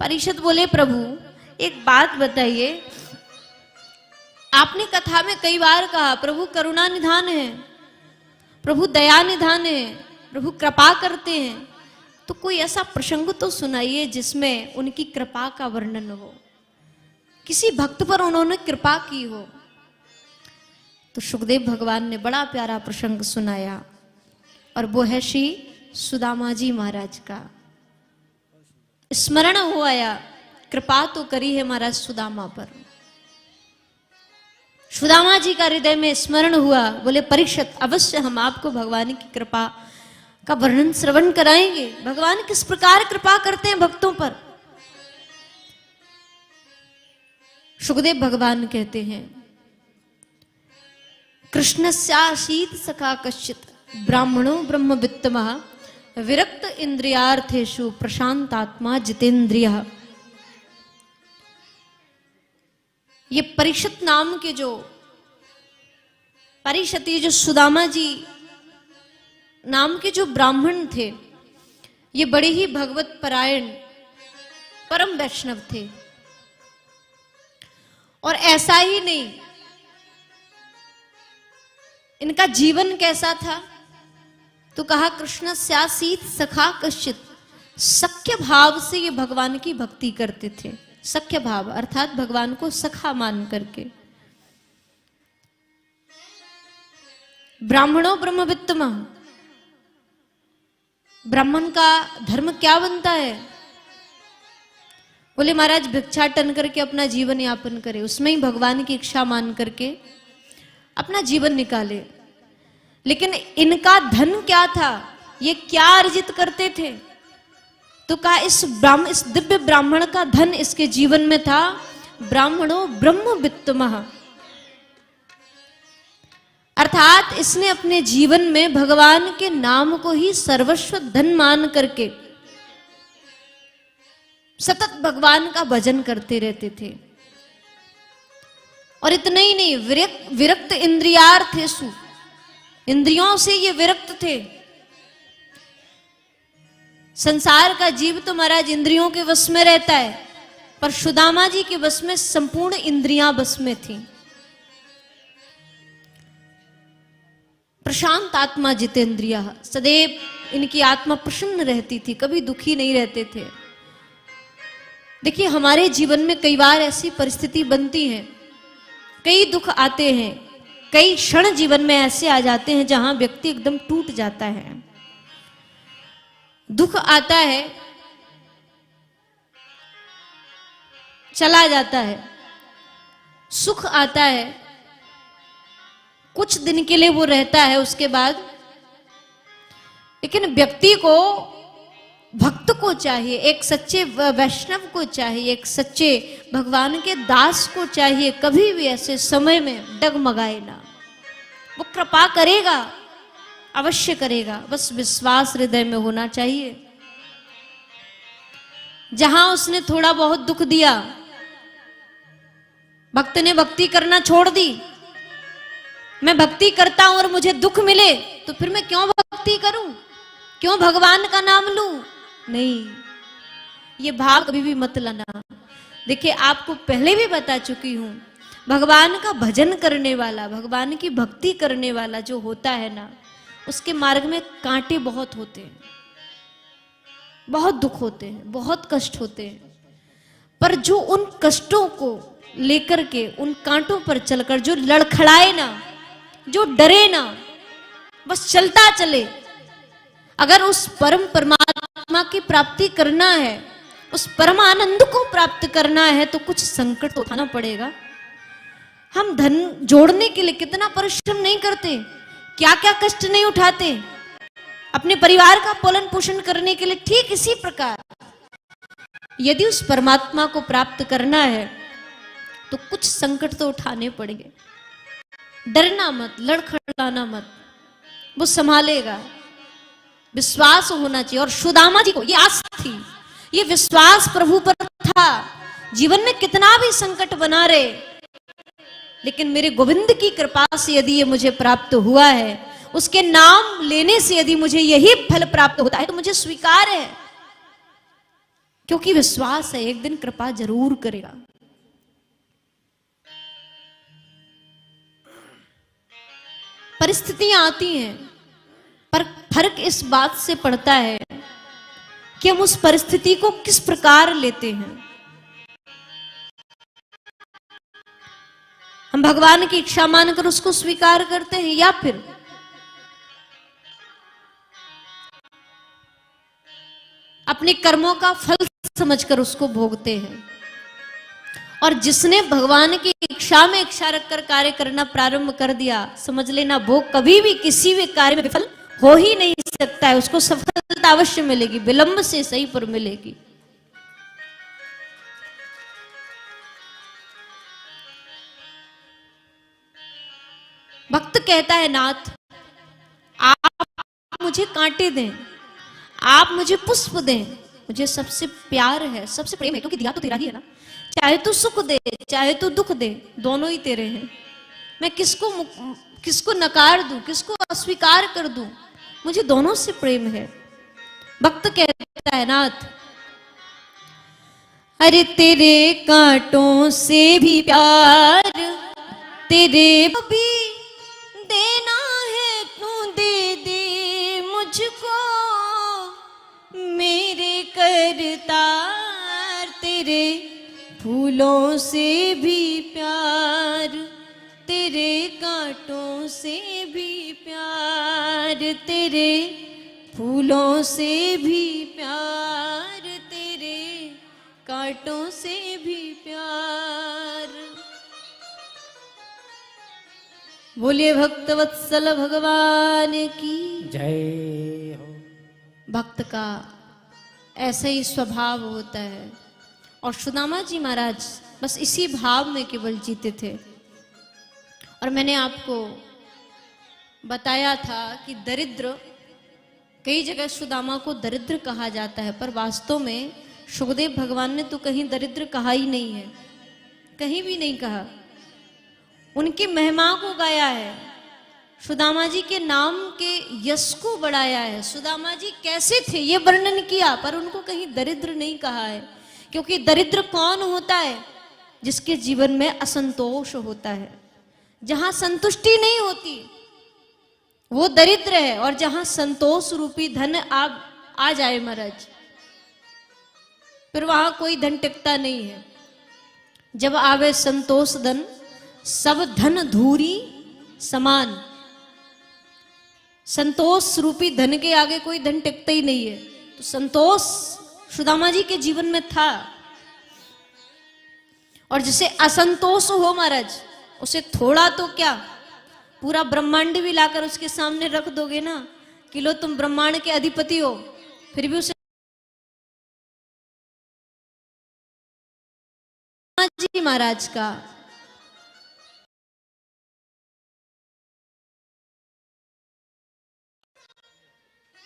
परीक्षित बोले, प्रभु एक बात बताइए, आपने कथा में कई बार कहा प्रभु करुणा निधान है, प्रभु दया निधान है, प्रभु कृपा करते हैं, तो कोई ऐसा प्रसंग तो सुनाइए जिसमें उनकी कृपा का वर्णन हो, किसी भक्त पर उन्होंने कृपा की हो। तो सुखदेव भगवान ने बड़ा प्यारा प्रसंग सुनाया और वो है श्री सुदामा जी महाराज का। स्मरण हो आया, कृपा तो करी है महाराज सुदामा पर। सुदामा जी का हृदय में स्मरण हुआ, बोले परीक्षित अवश्य हम आपको भगवान की कृपा का वर्णन श्रवण कराएंगे, भगवान किस प्रकार कृपा करते हैं भक्तों पर। सुखदेव भगवान कहते हैं, कृष्णस्यासीत सखा कश्चित ब्राह्मणो ब्रह्मवित्तमः विरक्त इंद्रियार्थेषु प्रशांतात्मा जितेंद्रियः। ये परीक्षित नाम के जो परीक्षित, जो सुदामा जी नाम के जो ब्राह्मण थे, ये बड़े ही भगवत परायण परम वैष्णव थे। और ऐसा ही नहीं, इनका जीवन कैसा था तो कहा कृष्ण स्यासीत सखा कश्चित, सख्य भाव से ये भगवान की भक्ति करते थे। सख्य भाव अर्थात भगवान को सखा मान करके। ब्राह्मणों ब्रह्मवित्तमः, ब्राह्मण का धर्म क्या बनता है? बोले महाराज भिक्षाटन करके अपना जीवन यापन करे, उसमें ही भगवान की इच्छा मान करके अपना जीवन निकाले। लेकिन इनका धन क्या था, ये क्या अर्जित करते थे? तो कहा इस दिव्य ब्राह्मण का धन इसके जीवन में था ब्राह्मणों ब्रह्मवित्तमः, अर्थात इसने अपने जीवन में भगवान के नाम को ही सर्वस्व धन मान करके सतत भगवान का भजन करते रहते थे। और इतना ही नहीं, विरक्त इंद्रियार्थेषु, इंद्रियों से ये विरक्त थे। संसार का जीव तो महाराज इंद्रियों के वश में रहता है, पर सुदामा जी के वश में संपूर्ण इंद्रियां वश में थी। प्रशांत आत्मा जितेंद्रिय, सदैव इनकी आत्मा प्रसन्न रहती थी, कभी दुखी नहीं रहते थे। देखिए हमारे जीवन में कई बार ऐसी परिस्थिति बनती है, कई दुख आते हैं, कई क्षण जीवन में ऐसे आ जाते हैं जहां व्यक्ति एकदम टूट जाता है। दुख आता है, चला जाता है, सुख आता है, कुछ दिन के लिए वो रहता है उसके बाद। लेकिन व्यक्ति को, भक्त को चाहिए, एक सच्चे वैष्णव को चाहिए, एक सच्चे भगवान के दास को चाहिए, कभी भी ऐसे समय में डगमगाए ना। वो कृपा करेगा, अवश्य करेगा, बस विश्वास हृदय में होना चाहिए। जहां उसने थोड़ा बहुत दुख दिया, भक्त ने भक्ति करना छोड़ दी, मैं भक्ति करता हूं और मुझे दुख मिले तो फिर मैं क्यों भक्ति करूं, क्यों भगवान का नाम लूं? नहीं, ये भाव कभी भी मत लाना। देखिए आपको पहले भी बता चुकी हूं, भगवान का भजन करने वाला, भगवान की भक्ति करने वाला जो होता है ना, उसके मार्ग में कांटे बहुत होते हैं, बहुत दुख होते हैं, बहुत कष्ट होते हैं। पर जो उन कष्टों को लेकर के, उन कांटों पर चलकर जो लड़खड़ाए ना, जो डरे ना, बस चलता चले। अगर उस परम परमात्मा की प्राप्ति करना है, उस परमानंद को प्राप्त करना है, तो कुछ संकट उठाना पड़ेगा। हम धन जोड़ने के लिए कितना परिश्रम नहीं करते, क्या क्या कष्ट नहीं उठाते अपने परिवार का पालन पोषण करने के लिए। ठीक इसी प्रकार यदि उस परमात्मा को प्राप्त करना है तो कुछ संकट तो उठाने पड़ेंगे। डरना मत, लड़खड़ाना मत, वो संभालेगा। विश्वास होना चाहिए। और सुदामा जी को ये आस थी, ये विश्वास प्रभु पर था, जीवन में कितना भी संकट बना रहे, लेकिन मेरे गोविंद की कृपा से यदि ये मुझे प्राप्त हुआ है, उसके नाम लेने से यदि मुझे यही फल प्राप्त होता है तो मुझे स्वीकार है। क्योंकि विश्वास है एक दिन कृपा जरूर करेगा। परिस्थितियां आती हैं, पर फर्क इस बात से पड़ता है कि हम उस परिस्थिति को किस प्रकार लेते हैं। हम भगवान की इच्छा मानकर उसको स्वीकार करते हैं या फिर अपने कर्मों का फल समझकर उसको भोगते हैं। और जिसने भगवान की इच्छा में इच्छा रखकर कार्य करना प्रारंभ कर दिया, समझ लेना वो कभी भी किसी भी कार्य में विफल हो ही नहीं सकता है। उसको सफलता अवश्य मिलेगी, विलंब से सही पर मिलेगी। भक्त कहता है, नाथ आप मुझे कांटे दें, आप मुझे पुष्प दें, मुझे सबसे प्यार है, सबसे प्रेम है, क्योंकि दिया तो तेरा ही है ना। चाहे तू सुख दे चाहे तू दुख दे, दोनों ही तेरे हैं। मैं किसको नकार दूं, किसको अस्वीकार कर दूं, मुझे दोनों से प्रेम है। भक्त कहता है, नाथ अरे तेरे कांटों से भी प्यार, तेरे भी देना है, तू दे दे मुझको मेरे करतार। तेरे फूलों से भी प्यार, तेरे कांटों से भी प्यार, तेरे फूलों से भी प्यार, तेरे कांटों से भी प्यार। बोलिए भक्त वत्सल भगवान की जय हो। भक्त का ऐसा ही स्वभाव होता है। और सुदामा जी महाराज बस इसी भाव में केवल जीते थे। और मैंने आपको बताया था कि दरिद्र, कई जगह सुदामा को दरिद्र कहा जाता है, पर वास्तव में सुखदेव भगवान ने तो कहीं दरिद्र कहा ही नहीं है, कहीं भी नहीं कहा। उनकी महिमा को गाया है, सुदामा जी के नाम के यश को बढ़ाया है। सुदामा जी कैसे थे ये वर्णन किया, पर उनको कहीं दरिद्र नहीं कहा है। क्योंकि दरिद्र कौन होता है? जिसके जीवन में असंतोष होता है, जहां संतुष्टि नहीं होती वो दरिद्र है। और जहां संतोष रूपी धन आ जाए महाराज, फिर वहां कोई धन टिकता नहीं है। जब आवे संतोष धन, सब धन धूरी समान। संतोष रूपी धन के आगे कोई धन टिकता ही नहीं है। तो संतोष सुदामा जी के जीवन में था। और जिसे असंतोष हो महाराज, उसे थोड़ा तो क्या, पूरा ब्रह्मांड भी लाकर उसके सामने रख दोगे ना कि लो तुम ब्रह्मांड के अधिपति हो, फिर भी उसे जी महाराज का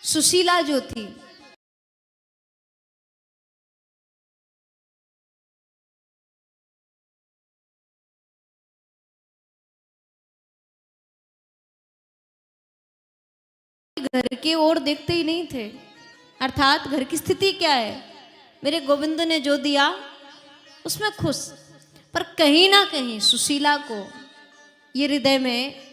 सुशीला जो थी, घर के ओर देखते ही नहीं थे। अर्थात घर की स्थिति क्या है, मेरे गोविंद ने जो दिया उसमें खुश। पर कहीं ना कहीं सुशीला को ये हृदय में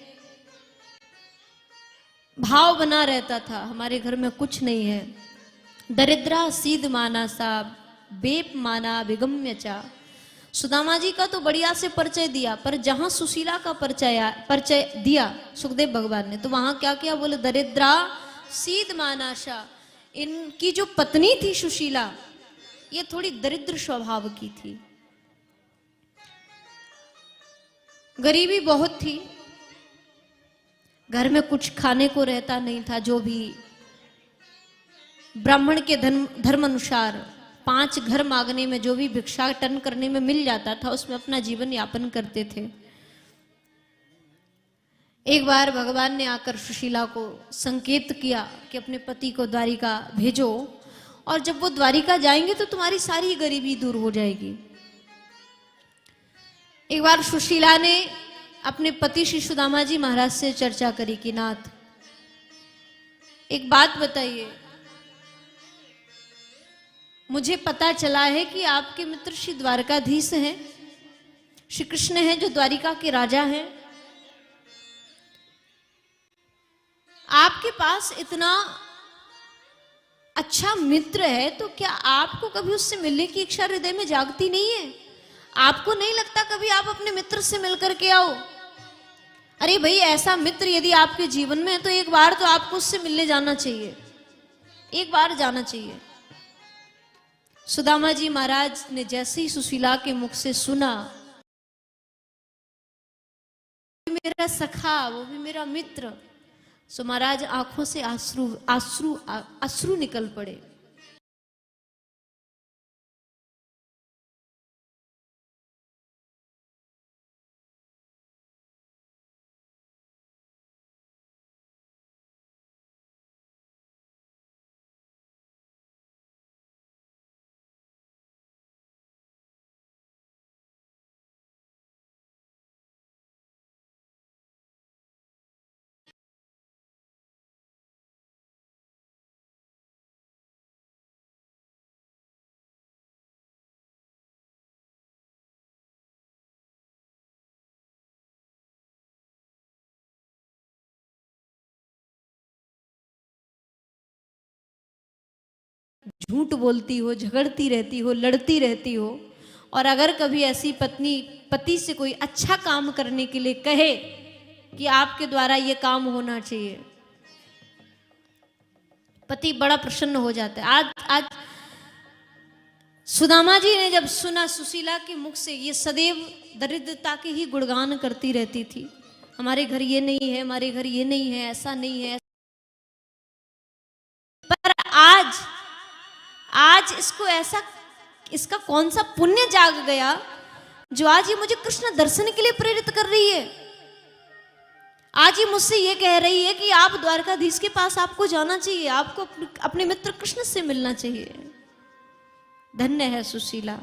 भाव बना रहता था, हमारे घर में कुछ नहीं है। दरिद्रा सीध माना सा, बेप माना विगम्य चा। सुदामा जी का तो बढ़िया से परिचय दिया, पर जहां सुशीला का परिचय दिया सुखदेव भगवान ने, तो वहां क्या किया? बोले दरिद्रा सीध मानाशा। इनकी जो पत्नी थी सुशीला, ये थोड़ी दरिद्र स्वभाव की थी, गरीबी बहुत थी, घर में कुछ खाने को रहता नहीं था। जो भी ब्राह्मण के धर्म अनुसार 5 घर मांगने में जो भी भिक्षाटन करने में मिल जाता था, उसमें अपना जीवन यापन करते थे। एक बार भगवान ने आकर सुशीला को संकेत किया कि अपने पति को द्वारिका भेजो, और जब वो द्वारिका जाएंगे तो तुम्हारी सारी गरीबी दूर हो जाएगी। एक बार सुशीला ने अपने पति श्री सुदामा जी महाराज से चर्चा करी कि नाथ एक बात बताइए, मुझे पता चला है कि आपके मित्र श्री द्वारकाधीश हैं, श्री कृष्ण हैं जो द्वारिका के राजा हैं। आपके पास इतना अच्छा मित्र है तो क्या आपको कभी उससे मिलने की इच्छा हृदय में जागती नहीं है? आपको नहीं लगता कभी आप अपने मित्र से मिलकर के आओ? अरे भाई, ऐसा मित्र यदि आपके जीवन में है तो एक बार तो आपको उससे मिलने जाना चाहिए, एक बार जाना चाहिए। सुदामा जी महाराज ने जैसे ही सुशीला के मुख से सुना, मेरा सखा, वो भी मेरा मित्र, सो महाराज आंखों से आंसू निकल पड़े। झूठ बोलती हो, झगड़ती रहती हो, लड़ती रहती हो, और अगर कभी ऐसी पत्नी पति से कोई अच्छा काम करने के लिए कहे कि आपके द्वारा ये काम होना चाहिए, पति बड़ा प्रसन्न हो जाता है। आज सुदामा जी ने जब सुना सुशीला के मुख से, ये सदैव दरिद्रता के ही गुणगान करती रहती थी, हमारे घर ये नहीं है, हमारे घर ये नहीं है, ऐसा नहीं है, पर आज इसको ऐसा, इसका कौन सा पुण्य जाग गया जो आज ये मुझे कृष्ण दर्शन के लिए प्रेरित कर रही है। आज ये मुझसे ये कह रही है कि आप द्वारकाधीश के पास आपको जाना चाहिए, आपको अपने मित्र कृष्ण से मिलना चाहिए। धन्य है सुशीला,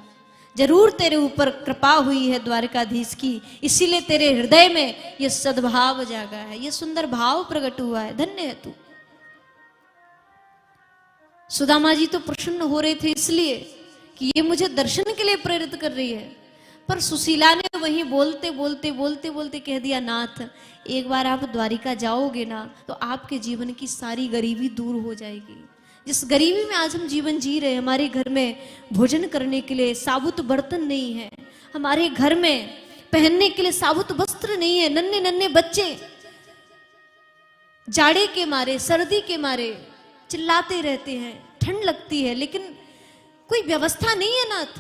जरूर तेरे ऊपर कृपा हुई है द्वारकाधीश की, इसीलिए तेरे हृदय में ये सद्भाव जागा है, ये सुंदर भाव प्रकट हुआ है। धन्य है तू। सुदामा जी तो प्रसन्न हो रहे थे इसलिए कि ये मुझे दर्शन के लिए प्रेरित कर रही है, पर सुशीला ने वहीं बोलते बोलते बोलते बोलते कह दिया, नाथ एक बार आप द्वारिका जाओगे ना तो आपके जीवन की सारी गरीबी दूर हो जाएगी। जिस गरीबी में आज हम जीवन जी रहे हैं, हमारे घर में भोजन करने के लिए साबुत बर्तन नहीं है, हमारे घर में पहनने के लिए साबुत वस्त्र नहीं है, नन्हे नन्हे बच्चे जाड़े के मारे, सर्दी के मारे चिल्लाते रहते हैं, ठंड लगती है, लेकिन कोई व्यवस्था नहीं है नाथ।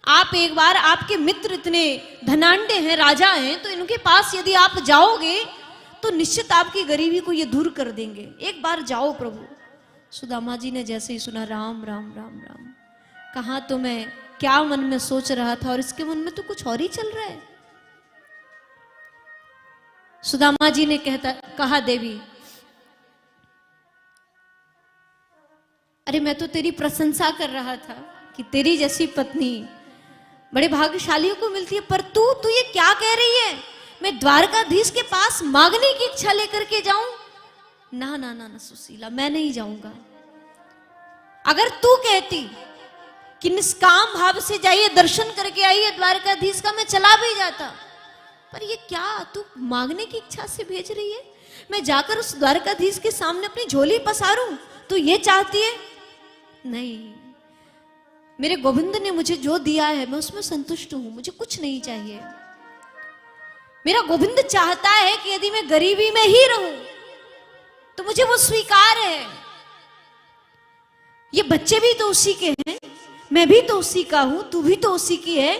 आप एक बार, आपके मित्र इतने धनांडे हैं, राजा हैं, तो इनके पास यदि आप जाओगे तो निश्चित आपकी गरीबी को ये दूर कर देंगे। एक बार जाओ प्रभु। सुदामा जी ने जैसे ही सुना, राम राम राम राम, कहा तो मैं क्या मन में सोच रहा था और इसके मन में तो कुछ और ही चल रहा है। सुदामा जी ने कहा, देवी अरे मैं तो तेरी प्रशंसा कर रहा था कि तेरी जैसी पत्नी बड़े भाग्यशालियों को मिलती है, पर तू ये क्या कह रही है, मैं द्वारकाधीश के पास मांगने की इच्छा लेकर के जाऊं? ना ना ना ना सुशीला, मैं नहीं जाऊंगा। अगर तू कहती कि निष्काम भाव से जाइए, दर्शन करके आइए द्वारकाधीश का, मैं चला भी जाता, पर ये क्या तू मांगने की इच्छा से भेज रही है? मैं जाकर उस द्वारकाधीश के सामने अपनी झोली पसारूं, तू ये चाहती है? नहीं, मेरे गोविंद ने मुझे जो दिया है मैं उसमें संतुष्ट हूं, मुझे कुछ नहीं चाहिए। मेरा गोविंद चाहता है कि यदि मैं गरीबी में ही रहूं तो मुझे वो स्वीकार है। ये बच्चे भी तो उसी के हैं, मैं भी तो उसी का हूं, तू भी तो उसी की है।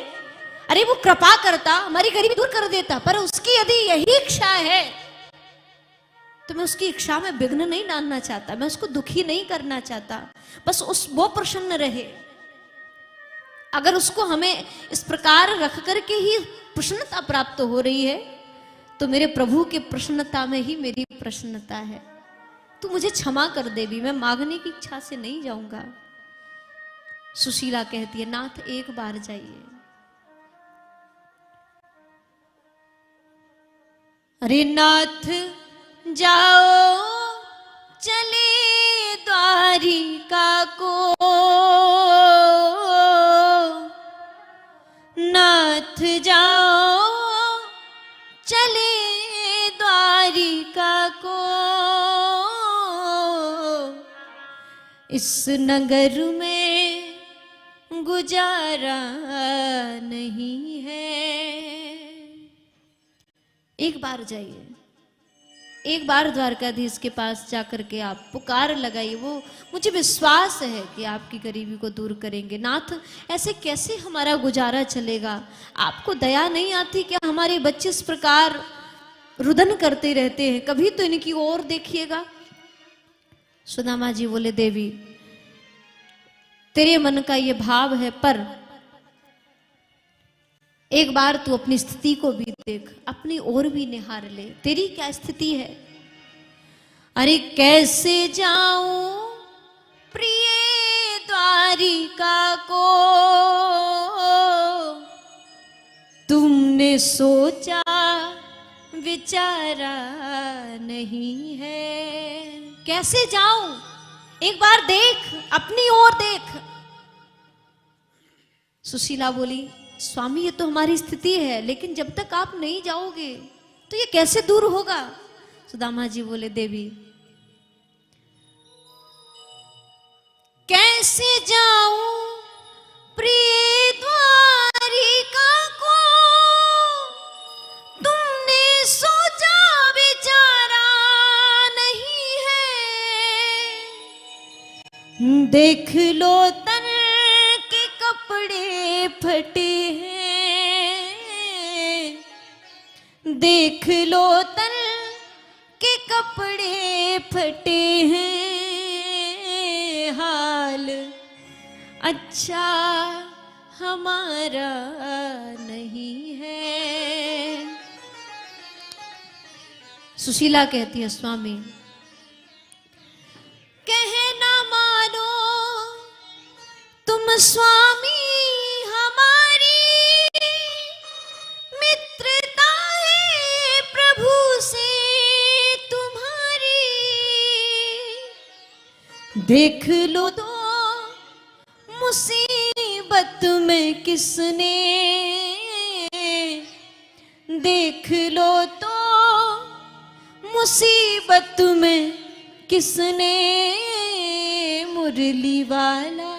अरे वो कृपा करता, हमारी गरीबी दूर कर देता, पर उसकी यदि यही इच्छा है तो मैं उसकी इच्छा में विघ्न नहीं डालना चाहता, मैं उसको दुखी नहीं करना चाहता, बस वो प्रसन्न रहे। अगर उसको हमें इस प्रकार रख करके ही प्रसन्नता प्राप्त हो रही है तो मेरे प्रभु के प्रसन्नता में ही मेरी प्रसन्नता है। तू मुझे क्षमा कर देवी, मैं मांगने की इच्छा से नहीं जाऊंगा। सुशीला कहती है, नाथ एक बार जाइए। अरे नाथ जाओ चले द्वारिका को, नाथ जाओ चले द्वारिका को, इस नगर में गुजारा नहीं है। एक बार जाइए, एक बार द्वारकाधीश के पास जाकर के आप पुकार लगाइए, वो मुझे विश्वास है कि आपकी गरीबी को दूर करेंगे। नाथ ऐसे कैसे हमारा गुजारा चलेगा? आपको दया नहीं आती क्या? हमारे बच्चे इस प्रकार रुदन करते रहते हैं, कभी तो इनकी ओर देखिएगा। सुदामा जी बोले, देवी तेरे मन का ये भाव है, पर एक बार तू अपनी स्थिति को भी देख, अपनी ओर भी निहार ले, तेरी क्या स्थिति है। अरे कैसे जाऊं प्रिय द्वारिका को, तुमने सोचा विचारा नहीं है। कैसे जाऊं? एक बार देख, अपनी ओर देख। सुशीला बोली, स्वामी ये तो हमारी स्थिति है, लेकिन जब तक आप नहीं जाओगे तो ये कैसे दूर होगा? सुदामा जी बोले, देवी कैसे जाऊं प्रिय द्वारिका को, तुमने सोचा विचारा नहीं है। देख लो तन के कपड़े फटे हैं, देख लो तन के कपड़े फटे हैं, हाल अच्छा हमारा नहीं है। सुशीला कहती है, स्वामी कहना मानो तुम स्वामी, हमारी मित्रता है प्रभु से तुम्हारी। देख लो तो मुसीबत में किसने, देख लो तो मुसीबत में किसने, मुरली वाला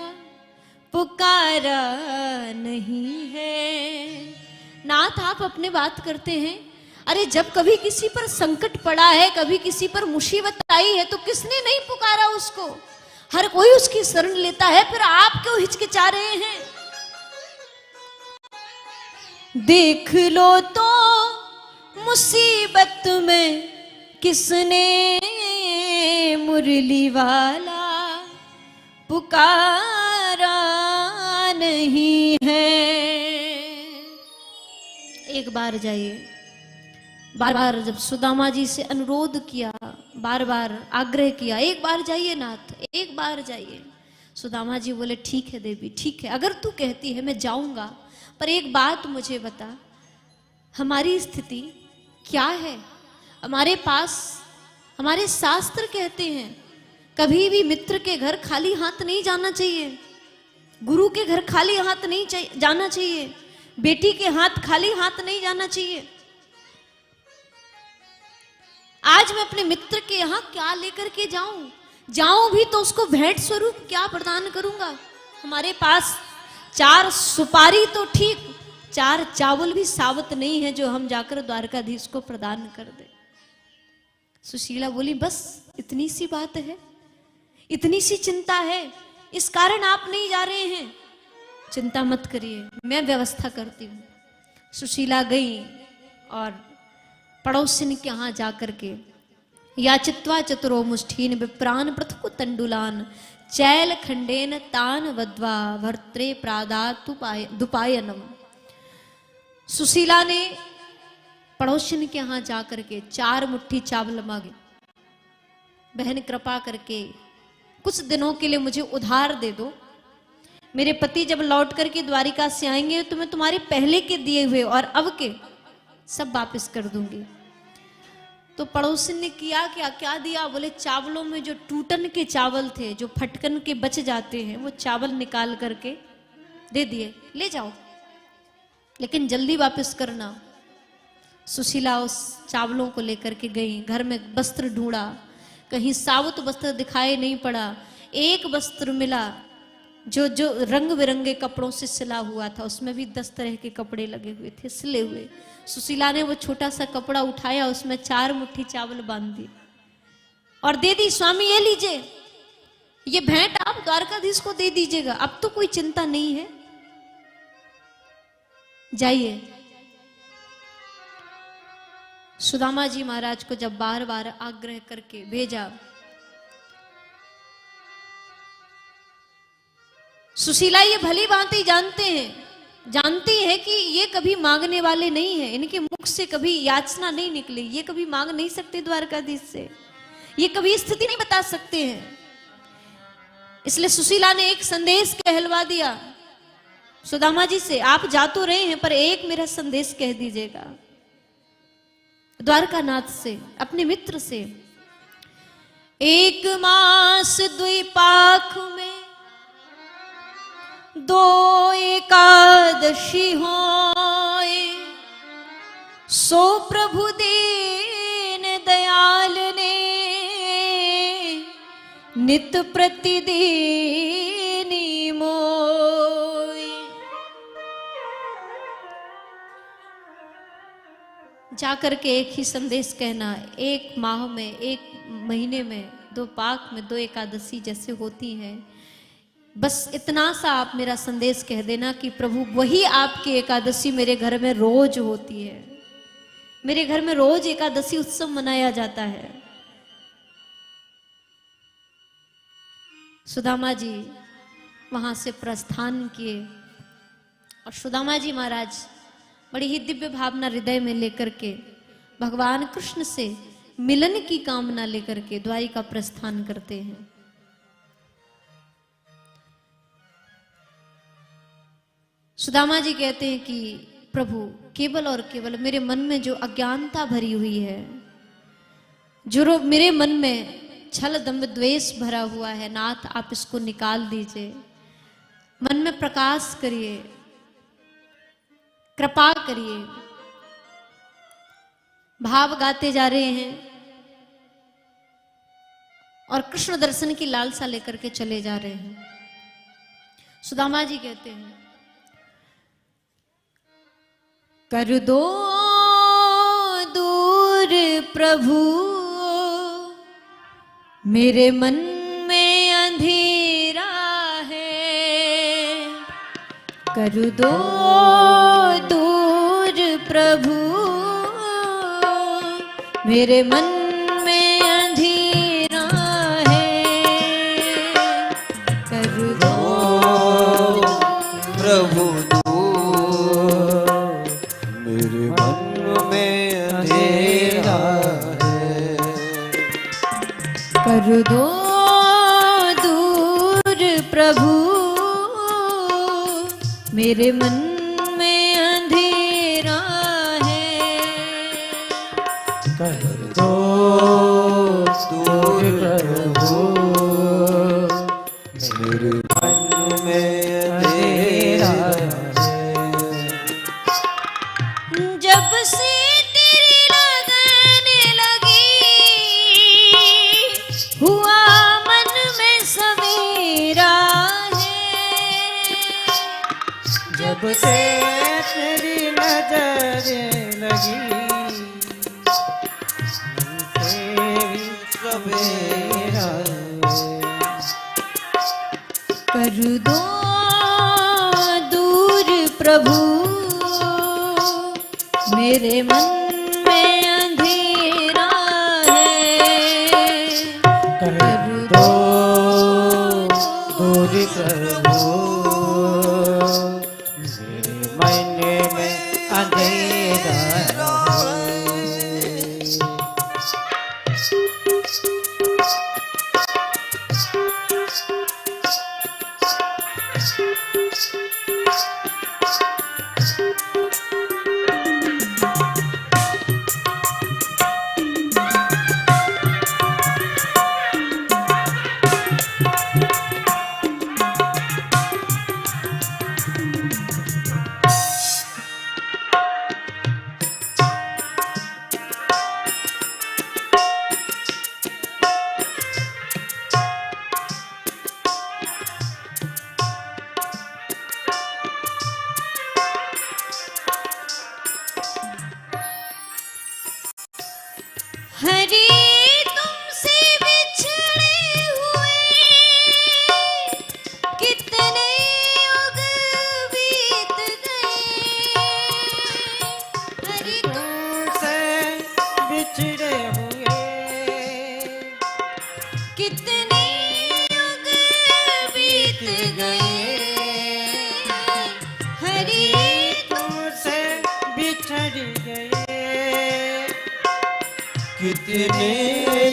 पुकारा नहीं है। नाथ आप अपने बात करते हैं, अरे जब कभी किसी पर संकट पड़ा है, कभी किसी पर मुसीबत आई है, तो किसने नहीं पुकारा उसको? हर कोई उसकी शरण लेता है, फिर आप क्यों हिचकिचा रहे हैं? देख लो तो मुसीबत में किसने, मुरली वाला पुकारा नहीं है। एक बार जाइए, बार बार जब सुदामा जी से अनुरोध किया, बार बार आग्रह किया, एक बार जाइए नाथ, एक बार जाइए। सुदामा जी बोले, ठीक है देवी, ठीक है, अगर तू कहती है मैं जाऊंगा, पर एक बात मुझे बता, हमारी स्थिति क्या है? हमारे पास हमारे शास्त्र कहते हैं कभी भी मित्र के घर खाली हाथ नहीं जाना चाहिए, गुरु के घर खाली हाथ नहीं जाना चाहिए, बेटी के हाथ खाली हाथ नहीं जाना चाहिए। आज मैं अपने मित्र के यहाँ क्या लेकर के जाऊं? जाऊं भी तो उसको भेंट स्वरूप क्या प्रदान करूंगा? हमारे पास 4 सुपारी तो ठीक, 4 चावल भी सावत नहीं है जो हम जाकर द्वारकाधीश को प्रदान कर दे। सुशीला बोली, बस इतनी सी बात है, इतनी सी चिंता है, इस कारण आप नहीं जा रहे हैं? चिंता मत करिए, मैं व्यवस्था करती हूँ। सुशीला गई और पड़ोसिन के यहाँ जाकर के याचित्वा चतुरो मुष्ठीन विप्रान पृथु तंडुलान चैल खंडेन तान वद्वा भर्त्रे प्रादातु दुपायनम। सुशीला ने पड़ोसिन के यहाँ जाकर के 4 मुट्ठी चावल मांगे, बहन कृपा करके कुछ दिनों के लिए मुझे उधार दे दो, मेरे पति जब लौट करके द्वारिका से आएंगे तो मैं तुम्हारे पहले के दिए हुए और अब के सब वापस कर दूंगी। तो पड़ोसिन ने किया क्या दिया? बोले, चावलों में जो टूटन के चावल थे, जो फटकन के बच जाते हैं, वो चावल निकाल करके दे दिए, ले जाओ लेकिन जल्दी वापस करना। सुशीला उस चावलों को लेकर के गई, घर में वस्त्र ढूंढा, कहीं साबुत वस्त्र दिखाई नहीं पड़ा। एक वस्त्र मिला जो जो रंग बिरंगे कपड़ों से सिला हुआ था, उसमें भी 10 तरह के कपड़े लगे हुए थे, सिले हुए। सुशीला ने वो छोटा सा कपड़ा उठाया, उसमें 4 मुट्ठी चावल बांध दी और दे दी। स्वामी ये लीजिए, ये भेंट आप द्वारकाधीश को दे दीजिएगा, अब तो कोई चिंता नहीं है, जाइए। सुदामा जी महाराज को जब बार बार आग्रह करके भेजा, सुशीला ये भली भांति जानती है कि ये कभी मांगने वाले नहीं है, इनके मुख से कभी याचना नहीं निकली, ये कभी मांग नहीं सकते द्वारकाधीश से, ये कभी स्थिति नहीं बता सकते हैं। इसलिए सुशीला ने एक संदेश कहलवा दिया सुदामा जी से, आप जा तो रहे हैं पर एक मेरा संदेश कह दीजिएगा द्वारकानाथ से, अपने मित्र से। 1 मास द्विपाख में 2 एकादशी होए, सो प्रभु दीन दयाल ने नित प्रतिदिन मोए। जाकर के एक ही संदेश कहना, 1 माह में, 1 महीने में 2 पाक में 2 एकादशी जैसे होती हैं, बस इतना सा आप मेरा संदेश कह देना कि प्रभु वही आपकी एकादशी मेरे घर में रोज होती है, मेरे घर में रोज एकादशी उत्सव मनाया जाता है। सुदामा जी वहां से प्रस्थान किए और सुदामा जी महाराज बड़ी ही दिव्य भावना हृदय में लेकर के भगवान कृष्ण से मिलन की कामना लेकर के द्वारिका प्रस्थान करते हैं। सुदामा जी कहते हैं कि प्रभु केवल और केवल मेरे मन में जो अज्ञानता भरी हुई है, जो मेरे मन में छल दंभ द्वेष भरा हुआ है, नाथ आप इसको निकाल दीजिए, मन में प्रकाश करिए, कृपा करिए। भाव गाते जा रहे हैं और कृष्ण दर्शन की लालसा लेकर के चले जा रहे हैं। सुदामा जी कहते हैं, कर दो दूर प्रभु मेरे मन में अंधेरा है, कर दो दूर प्रभु मेरे मन में अंधेरा है, कर दो प्रभु मेरे मन में अंधेरा है, कर दो दूर प्रभु मेरे मन में अंधेरा है, कर दो दूर प्रभु मेरे मन में अंधेरा है। जब से तेरी लगन लगी हुआ मन में सवेरा है, जब से तेरी नजर लगी तेरी सवेरा कर दो दूर प्रभु मेरे मन में अंधेरा है, कर दो दूर प्रभु मेरे मन में अंधेरा है। हरि तुमसे बिछड़ गए कितने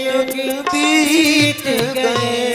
युग बीत गए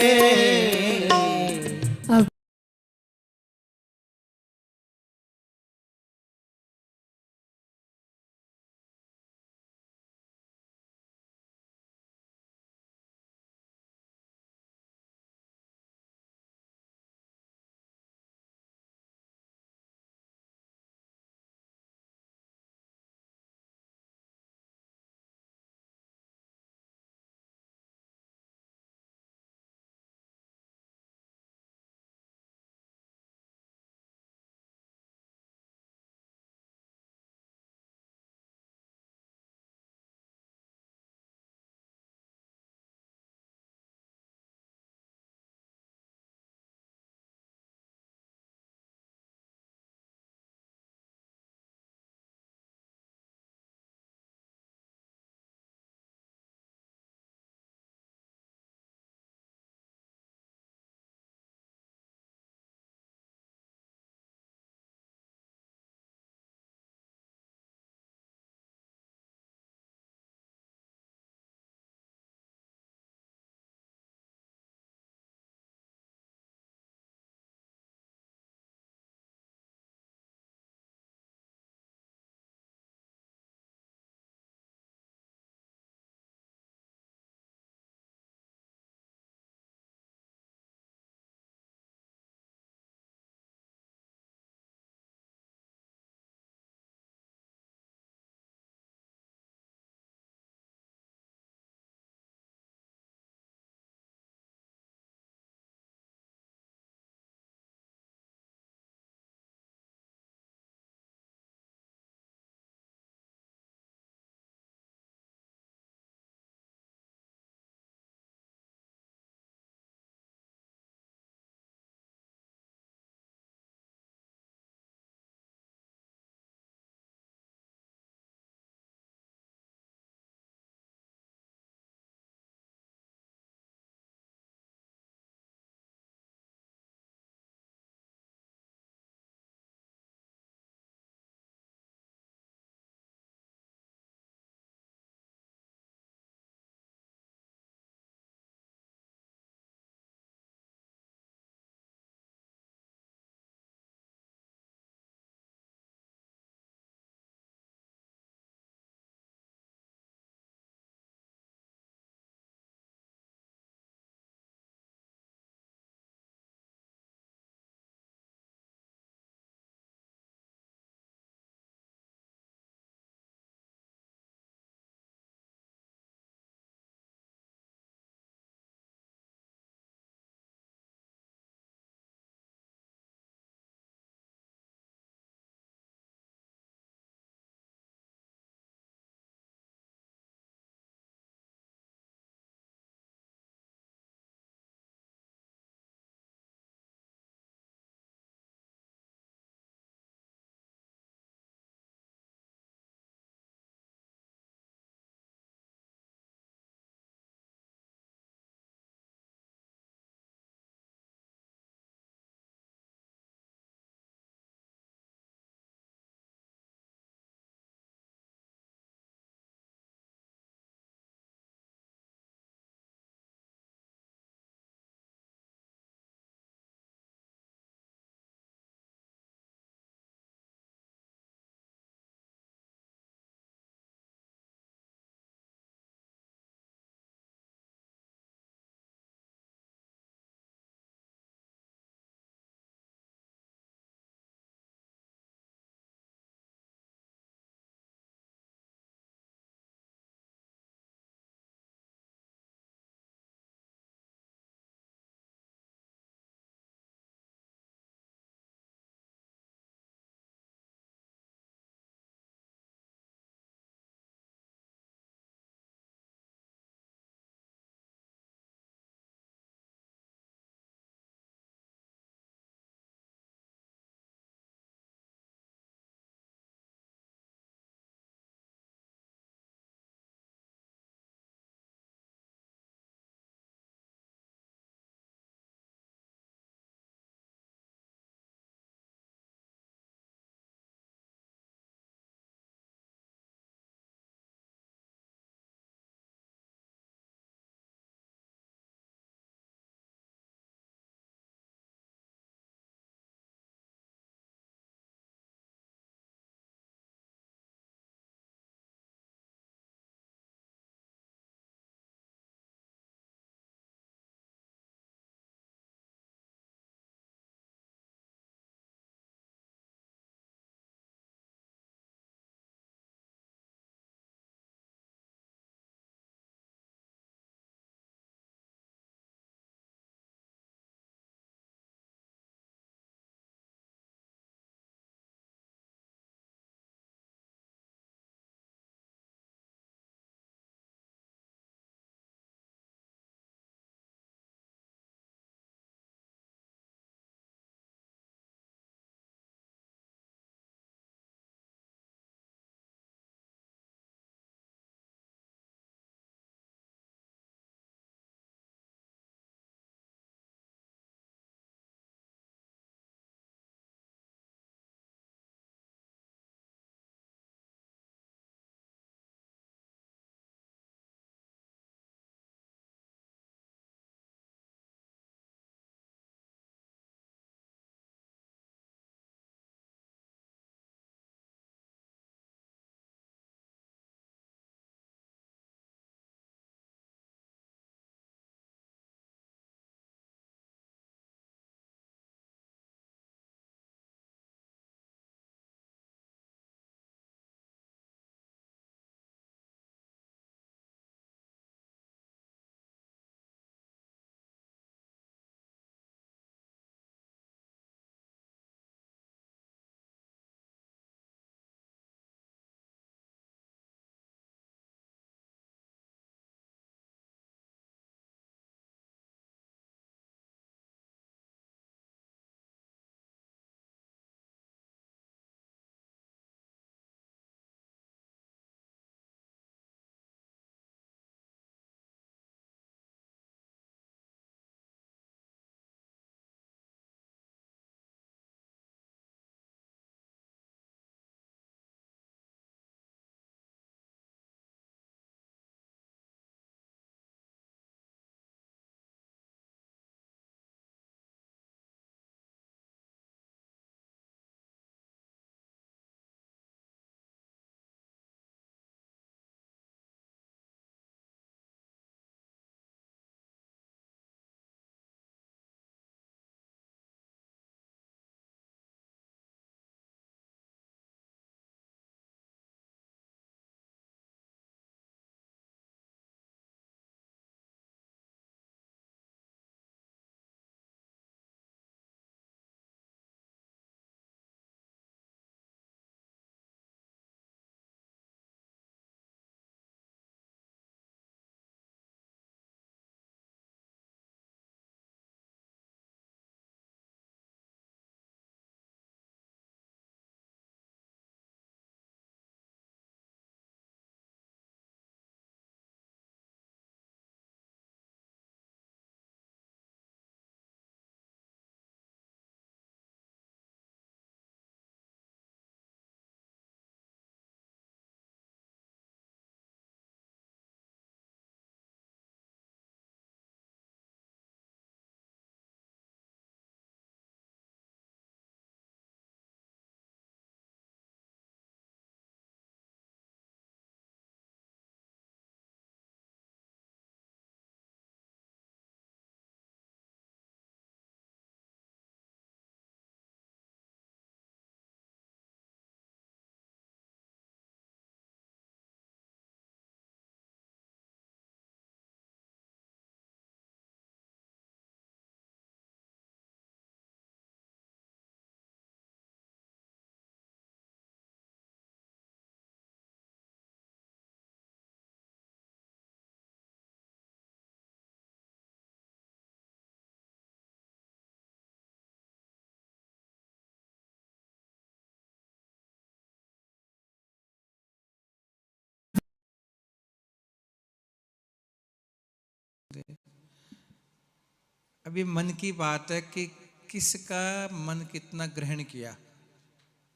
अभी मन की बात है कि किसका मन कितना ग्रहण किया।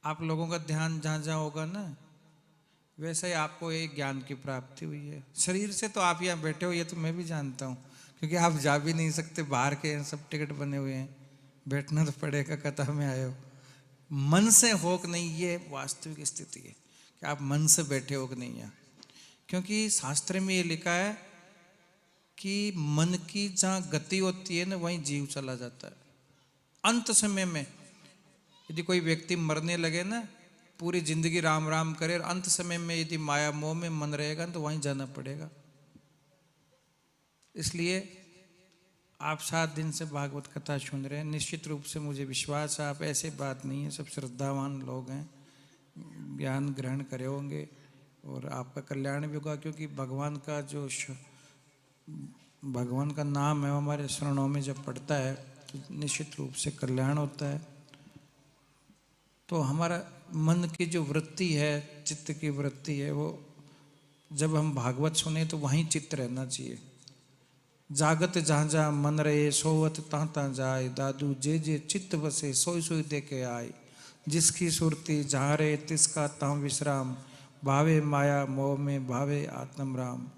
आप लोगों का ध्यान जहाँ जहाँ होगा ना, वैसे ही आपको एक ज्ञान की प्राप्ति हुई है। शरीर से तो आप यहाँ बैठे हो, ये तो मैं भी जानता हूँ, क्योंकि आप जा भी नहीं सकते, बाहर के हैं, सब टिकट बने हुए हैं, बैठना तो पड़ेगा, कथा में आए हो। मन से हो कि नहीं, ये वास्तविक स्थिति है कि आप मन से बैठे हो कि नहीं यहाँ। क्योंकि शास्त्र में ये लिखा है कि मन की जहाँ गति होती है ना, वहीं जीव चला जाता है। अंत समय में यदि कोई व्यक्ति मरने लगे ना, पूरी जिंदगी राम राम करे और अंत समय में यदि माया मोह में मन रहेगा तो वहीं जाना पड़ेगा। इसलिए आप 7 दिन से भागवत कथा सुन रहे हैं, निश्चित रूप से मुझे विश्वास है आप ऐसे बात नहीं है, सब श्रद्धावान लोग हैं, ज्ञान ग्रहण करे होंगे और आपका कल्याण भी होगा। क्योंकि भगवान का जो भगवान का नाम है हमारे शरणों में जब पड़ता है तो निश्चित रूप से कल्याण होता है। तो हमारा मन की जो वृत्ति है, चित्त की वृत्ति है, वो जब हम भागवत सुने तो वहीं चित्त रहना चाहिए। जागत जहाँ जहाँ मन रहे, सोवत तहाँ तहाँ जाए, दादू जे जे चित्त बसे, सोई सोई दे के आए। जिसकी सुरती जहाँ रहे, तिसका तहाँ विश्राम, भावे माया मोह में भावे आत्म राम।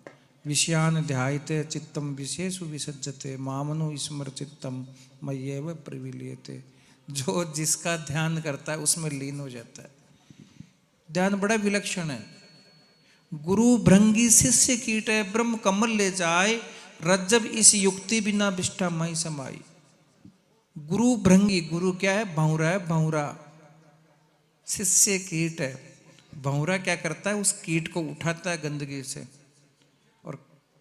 विषयान ध्यायते चित्तम विशेषु विसज्जते, मामनु स्मर चित्तम मय्येव प्रविलीयते। जो जिसका ध्यान करता है उसमें लीन हो जाता है। ध्यान बड़ा विलक्षण है। गुरु भृंगी शिष्य कीटे, ब्रह्म कमल ले जाए, रज्जब इस युक्ति बिना विष्ठा मई समाई। गुरु भृंगी, गुरु क्या है? भौरा है, भौरा। शिष्य कीट है। भौरा क्या करता है? उस कीट को उठाता है गंदगी से और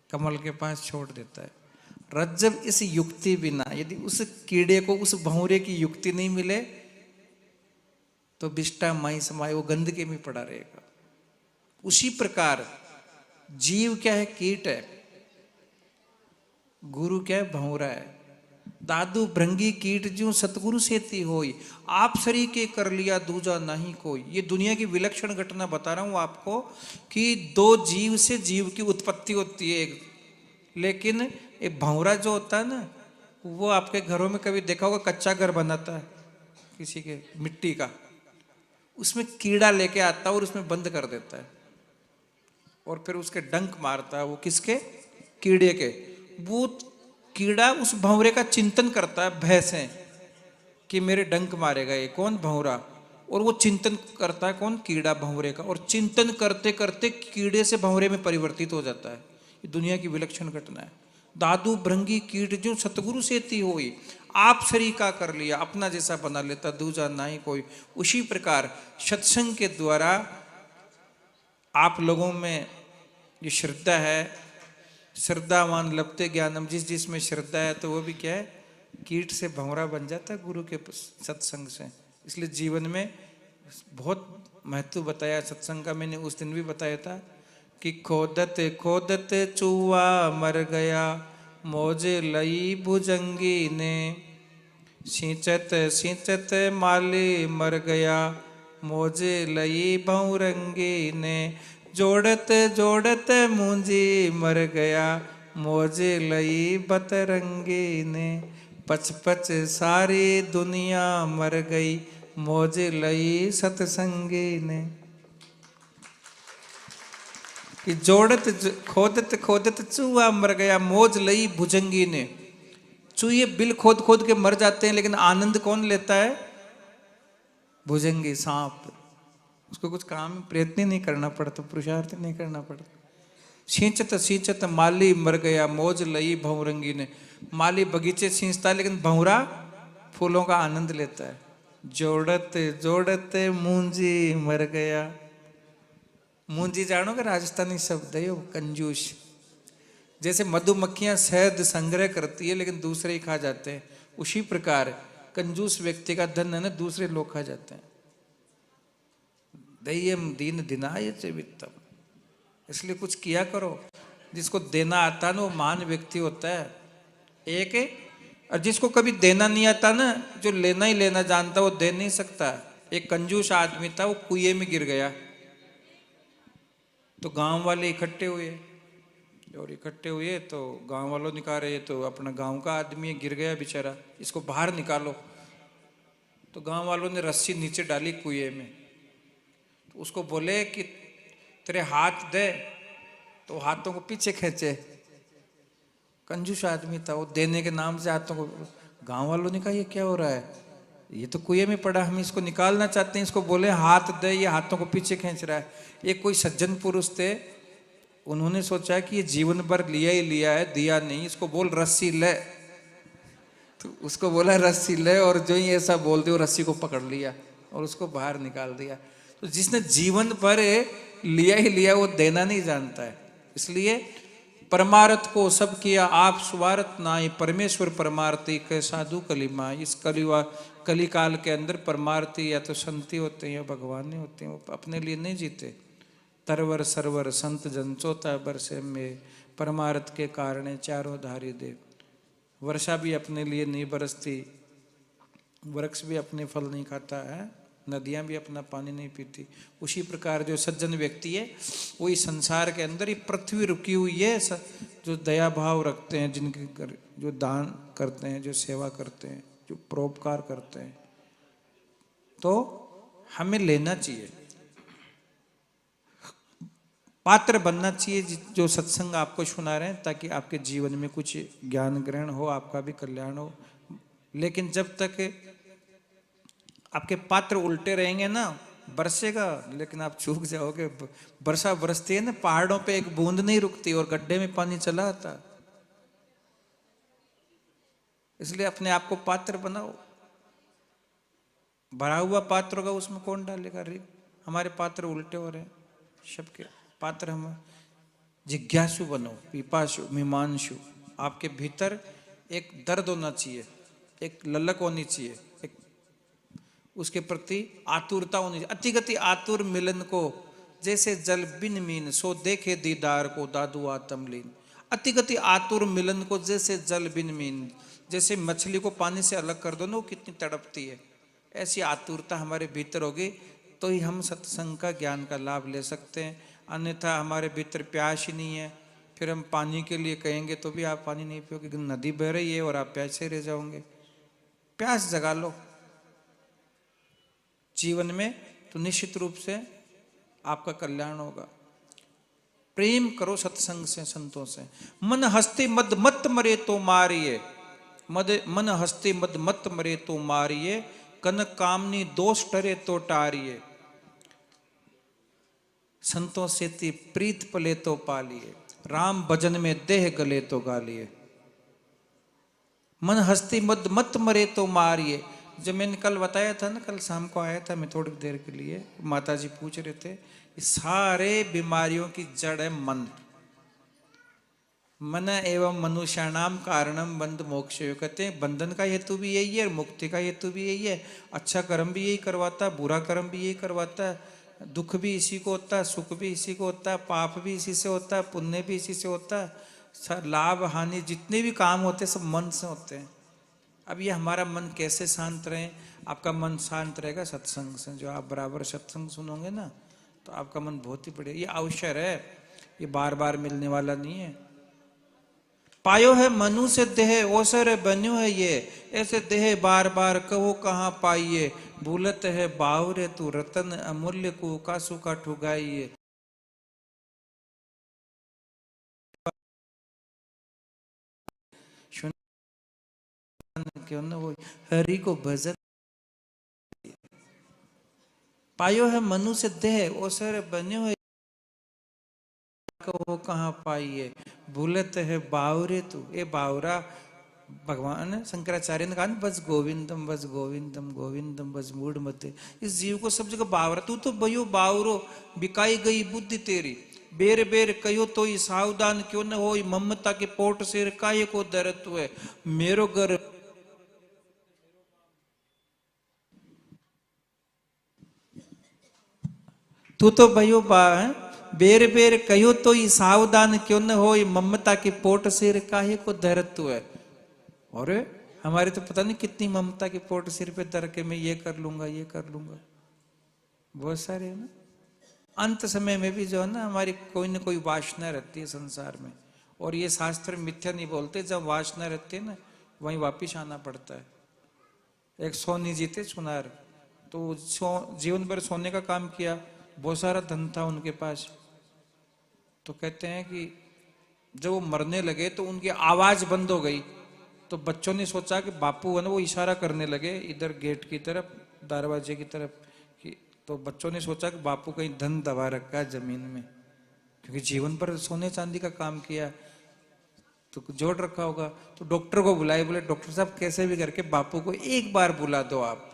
कमल के पास छोड़ देता है। रज्जब इस युक्ति बिना, यदि उस कीड़े को उस भौरे की युक्ति नहीं मिले तो विष्ठा माई समाई, वो गंदगी में पड़ा रहेगा। उसी प्रकार जीव क्या है? कीट है। गुरु क्या है? भौरा है। दादू भृंगी कीट ज्यों सतगुरु सेती होई, आप सरी के कर लिया दूजा नहीं कोई। ये दुनिया की विलक्षण घटना बता रहा हूं आपको कि 2 जीव से जीव की उत्पत्ति होती है। लेकिन एक भौरा जो होता है ना, वो आपके घरों में कभी देखा होगा, कच्चा घर बनाता है किसी के मिट्टी का, उसमें कीड़ा लेके आता है और उसमें बंद कर देता है और फिर उसके डंक मारता है। वो किसके? कीड़े के। वो कीड़ा उस भंवरे का चिंतन करता है, भय से कि मेरे डंक मारेगा ये। कौन? भंवरा। और वो चिंतन करता है, कौन? कीड़ा भंवरे का। और चिंतन करते करते कीड़े से भंवरे में परिवर्तित हो जाता है। ये दुनिया की विलक्षण घटना है। दादू भृंगी कीट जो सतगुरु सेती होई, आप शरीर का कर लिया, अपना जैसा बना लेता, दूजा नहीं कोई। उसी प्रकार सत्संग के द्वारा आप लोगों में ये श्रद्धा है, श्रद्धावान लभते ज्ञानम, जिसमें श्रद्धा है तो वो भी क्या है? कीट से भंवरा बन जाता है गुरु के सत्संग से। इसलिए जीवन में बहुत महत्व बताया सत्संग का। मैंने उस दिन भी बताया था कि खोदते खोदते चूहा मर गया, मौजे लई भुजंगी ने। सींचत सींचत माली मर गया, मौजे लई भौरंगी ने। जोड़त जोड़त मूंजी मर गया, मौजे लई बतरंगी ने। पच पच सारी दुनिया मर गई, मौजे लई सतसंगी ने। कि जोड़त खोदत खोदत चूहा मर गया, मौज लई भुजंगी ने। चूहे बिल खोद खोद के मर जाते हैं, लेकिन आनंद कौन लेता है? भुजंगी, सांप। उसको कुछ काम प्रयत्न नहीं करना पड़ता, पुरुषार्थ नहीं करना पड़ता। सींचत सींचत माली मर गया, मौज लई भौरंगी ने। माली बगीचे सींचता है, लेकिन भौरा फूलों का आनंद लेता है। जोड़त जोड़त मूंजी मर गया। मूंजी जानोगे? राजस्थानी शब्द है, कंजूस। जैसे मधुमक्खियां शहद संग्रह करती है लेकिन दूसरे ही खा जाते हैं, उसी प्रकार कंजूस व्यक्ति का धन है ना, दूसरे लोग खा जाते हैं। दय्यम दीन दिनाय च वित्तम। इसलिए कुछ किया करो। जिसको देना आता है ना, वो महान व्यक्ति होता है एक है। और जिसको कभी देना नहीं आता ना, जो लेना ही लेना जानता, वो दे नहीं सकता। एक कंजूस आदमी था, वो कुएं में गिर गया तो गांव वाले इकट्ठे हुए और इकट्ठे हुए तो गांव वालों ने कहा रहे तो अपना गांव का आदमी गिर गया बेचारा, इसको बाहर निकालो। तो गांव वालों ने रस्सी नीचे डाली कुएं में, तो उसको बोले कि तेरे हाथ दे, तो हाथों को पीछे खींचे। कंजूस आदमी था वो, देने के नाम से हाथों को। गांव वालों ने कहा ये क्या हो रहा है, ये तो कुएं में पड़ा, हम इसको निकालना चाहते हैं, इसको बोले हाथ दे, ये हाथों को पीछे खींच रहा है। ये कोई सज्जन पुरुष थे, उन्होंने सोचा कि ये जीवन भर लिया ही लिया है, दिया नहीं, इसको बोल रस्सी ले। तो उसको बोला रस्सी ले, और जो ही ऐसा बोलते वो रस्सी को पकड़ लिया और उसको बाहर निकाल दिया। तो जिसने जीवन भर लिया ही लिया वो देना नहीं जानता है। इसलिए परमार्थ को सब किया आप स्वार्थ नाई, परमेश्वर परमार्थी के साधु कलिमा। इस कली काल के अंदर परमार्थी या तो संती होते हैं या भगवान ही होते हैं, वो अपने लिए नहीं जीते। तरवर सरवर संत जन चौथा बरसे में, परमार्थ के कारण चारों धारी दे। वर्षा भी अपने लिए नहीं बरसती, वृक्ष भी अपने फल नहीं खाता है, नदियां भी अपना पानी नहीं पीती। उसी प्रकार जो सज्जन व्यक्ति है वो इस संसार के अंदर ही पृथ्वी रुकी हुई है, जो दया भाव रखते हैं, जिनके जो दान करते हैं, जो सेवा करते हैं, जो परोपकार करते हैं, तो हमें लेना चाहिए, पात्र बनना चाहिए जो सत्संग आपको सुना रहे हैं, ताकि आपके जीवन में कुछ ज्ञान ग्रहण हो, आपका भी कल्याण हो। लेकिन जब तक आपके पात्र उल्टे रहेंगे ना, बरसेगा लेकिन आप चूक जाओगे। वर्षा बरसती है ना, पहाड़ों पे एक बूंद नहीं रुकती और गड्ढे में पानी चला आता। इसलिए अपने आप को पात्र बनाओ। भरा हुआ पात्र होगा उसमें कौन डालेगा? रे हमारे पात्र उल्टे हो रहे हैं सबके पात्र। हम जिज्ञासु बनो, पिपासु मीमांसु। आपके भीतर एक दर्द होना चाहिए, एक ललक होनी चाहिए, एक उसके प्रति आतुरता होनी चाहिए। अतिगति आतुर मिलन को, जैसे जल बिन मीन सो देखे दीदार को दादू आत्मलीन। अतिगति आतुर मिलन को जैसे जल बिन मीन, जैसे मछली को पानी से अलग कर दो ना, वो कितनी तड़पती है, ऐसी आतुरता हमारे भीतर होगी तो ही हम सत्संग का ज्ञान का लाभ ले सकते हैं। अन्यथा हमारे भीतर प्यास ही नहीं है, फिर हम पानी के लिए कहेंगे तो भी आप पानी नहीं पियोगे, नदी बह रही है और आप प्यासे रह जाओगे। प्यास जगा लो जीवन में, तो निश्चित रूप से आपका कल्याण होगा। प्रेम करो सत्संग से, संतों से। मन हस्ते मद मत मरे तो मारिए, मन हस्ते मद मत मरे तो मारिए, कन कामनी दोष टरे तो टारिए। संतों से ती प्रीत पले तो पालिए, राम भजन में देह गले तो गालिए। मन हस्ती मद मत मरे तो मारिए। जब मैंने कल बताया था ना, कल शाम को आया था मैं थोड़ी देर के लिए, माता जी पूछ रहे थे, सारे बीमारियों की जड़ है मन। मन एवं मनुष्याणाम कारणम बंध मोक्ष। कहते हैं बंधन का हेतु भी यही है और मुक्ति का हेतु भी यही है। अच्छा कर्म भी यही करवाता है, बुरा कर्म भी यही करवाता है, दुख भी इसी को होता है, सुख भी इसी को होता है, पाप भी इसी से होता है, पुण्य भी इसी से होता है। लाभ हानि जितने भी काम होते हैं सब मन से होते हैं। अब ये हमारा मन कैसे शांत रहे? आपका मन शांत रहेगा सत्संग से। जो आप बराबर सत्संग सुनोगे ना तो आपका मन बहुत ही बढ़िया। ये अवसर है, ये बार बार मिलने वाला नहीं है। पायो है मनु से देह ओसर बन्यो है ये, ऐसे देह बार बार कहो कहाँ पाइए। भूलत है बावरे तू रतन अमूल्य को कासु का ठुगाइए। क्यों ना वो हरि को भजन। पायो है मनु से देह ओसर बन्यो है, कहो कहाँ पाइए। भूलत है बावरे तू, ये बावरा भगवान शंकराचार्य ने कहा बस गोविंदम बस गोविंदम गोविंदम बस मूड मते। इस जीव को सब जगह बावरा, तू तो भयो बावरो बिकाई गई बुद्धि तेरी। बेर बेर कहो तो ही सावधान क्यों न हो, ममता के पोट सिर काये को दरत हुए। मेरो घर तू तो भयो बा बेर बेर कहो तो ही सावधान क्यों न हो, ममता के पोट सिर काहे को धरत है। और हमारे तो पता नहीं कितनी ममता के पोट सिर पे धर के मैं ये कर लूंगा ये कर लूंगा, बहुत सारे है ना। अंत समय में भी जो है ना हमारी कोई ना कोई वासना रहती है संसार में, और ये शास्त्र मिथ्या नहीं बोलते, जब वासना रहती है ना वहीं वापिस आना पड़ता है। एक सोनी जी थे सुनार, तो जीवन भर सोने का काम किया, बहुत सारा धन था उनके पास। तो कहते हैं कि जब वो मरने लगे तो उनकी आवाज बंद हो गई। तो बच्चों ने सोचा कि बापू है ना, वो इशारा करने लगे इधर गेट की तरफ, दरवाजे की तरफ कि, तो बच्चों ने सोचा कि बापू कहीं धन दबा रखा है जमीन में, क्योंकि जीवन पर सोने चांदी का काम किया तो जोड़ रखा होगा। तो डॉक्टर को बुलाए, बोले डॉक्टर साहब कैसे भी करके बापू को एक बार बुला दो आप।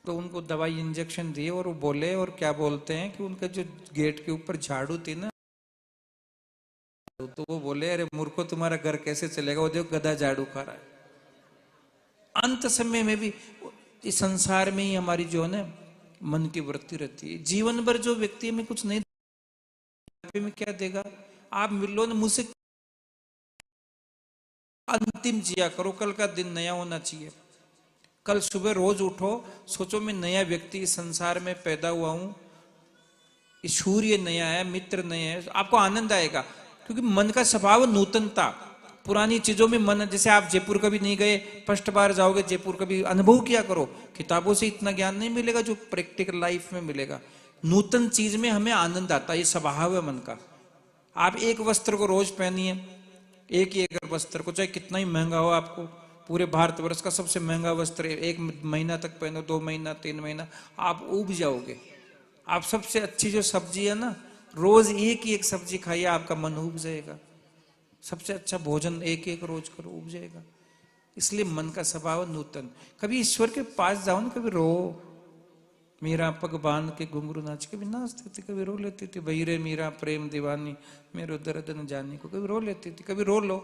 तो उनको दवाई इंजेक्शन दिए और वो बोले, और क्या बोलते हैं कि उनका जो गेट के ऊपर झाड़ू थी ना, तो वो बोले अरे मूर्खो तुम्हारा घर कैसे चलेगा, वो देखो गधा झाड़ू खा रहा है। अंत समय में भी इस संसार में ही हमारी जो है ना मन की वृत्ति रहती है। जीवन भर जो व्यक्ति में कुछ नहीं में क्या देगा, आप मिलो ना मुझसे, अंतिम जिया करो, कल का दिन नया होना चाहिए। कल सुबह रोज उठो, सोचो मैं नया व्यक्ति इस संसार में पैदा हुआ हूं, सूर्य नया है, मित्र नए है, आपको आनंद आएगा। क्योंकि मन का स्वभाव नूतनता, पुरानी चीजों में मन, जैसे आप जयपुर कभी नहीं गए, फर्स्ट बार जाओगे जयपुर, कभी अनुभव किया करो। किताबों से इतना ज्ञान नहीं मिलेगा जो प्रैक्टिकल लाइफ में मिलेगा। नूतन चीज में हमें आनंद आता है, ये स्वभाव है मन का। आप एक वस्त्र को रोज पहनिए, एक ही एक वस्त्र को, चाहे कितना ही महंगा हो, आपको पूरे भारतवर्ष का सबसे महंगा वस्त्र एक महीना तक पहनो, 2 महीना 3 महीना, आप उब जाओगे। आप सबसे अच्छी जो सब्जी है ना, रोज एक ही एक सब्जी खाइए, आपका मन उब जाएगा। सबसे अच्छा भोजन एक एक रोज करो, उब जाएगा। इसलिए मन का स्वभाव नूतन। कभी ईश्वर के पास जाओ ना, कभी रो, मीरा पग बांध के घुंघरू नाच, कभी नाचती थी, कभी रो लेती थी, भई रे मीरा प्रेम दीवानी मेरो दर्द न जानी को, कभी रो लेती थी। कभी रो लो,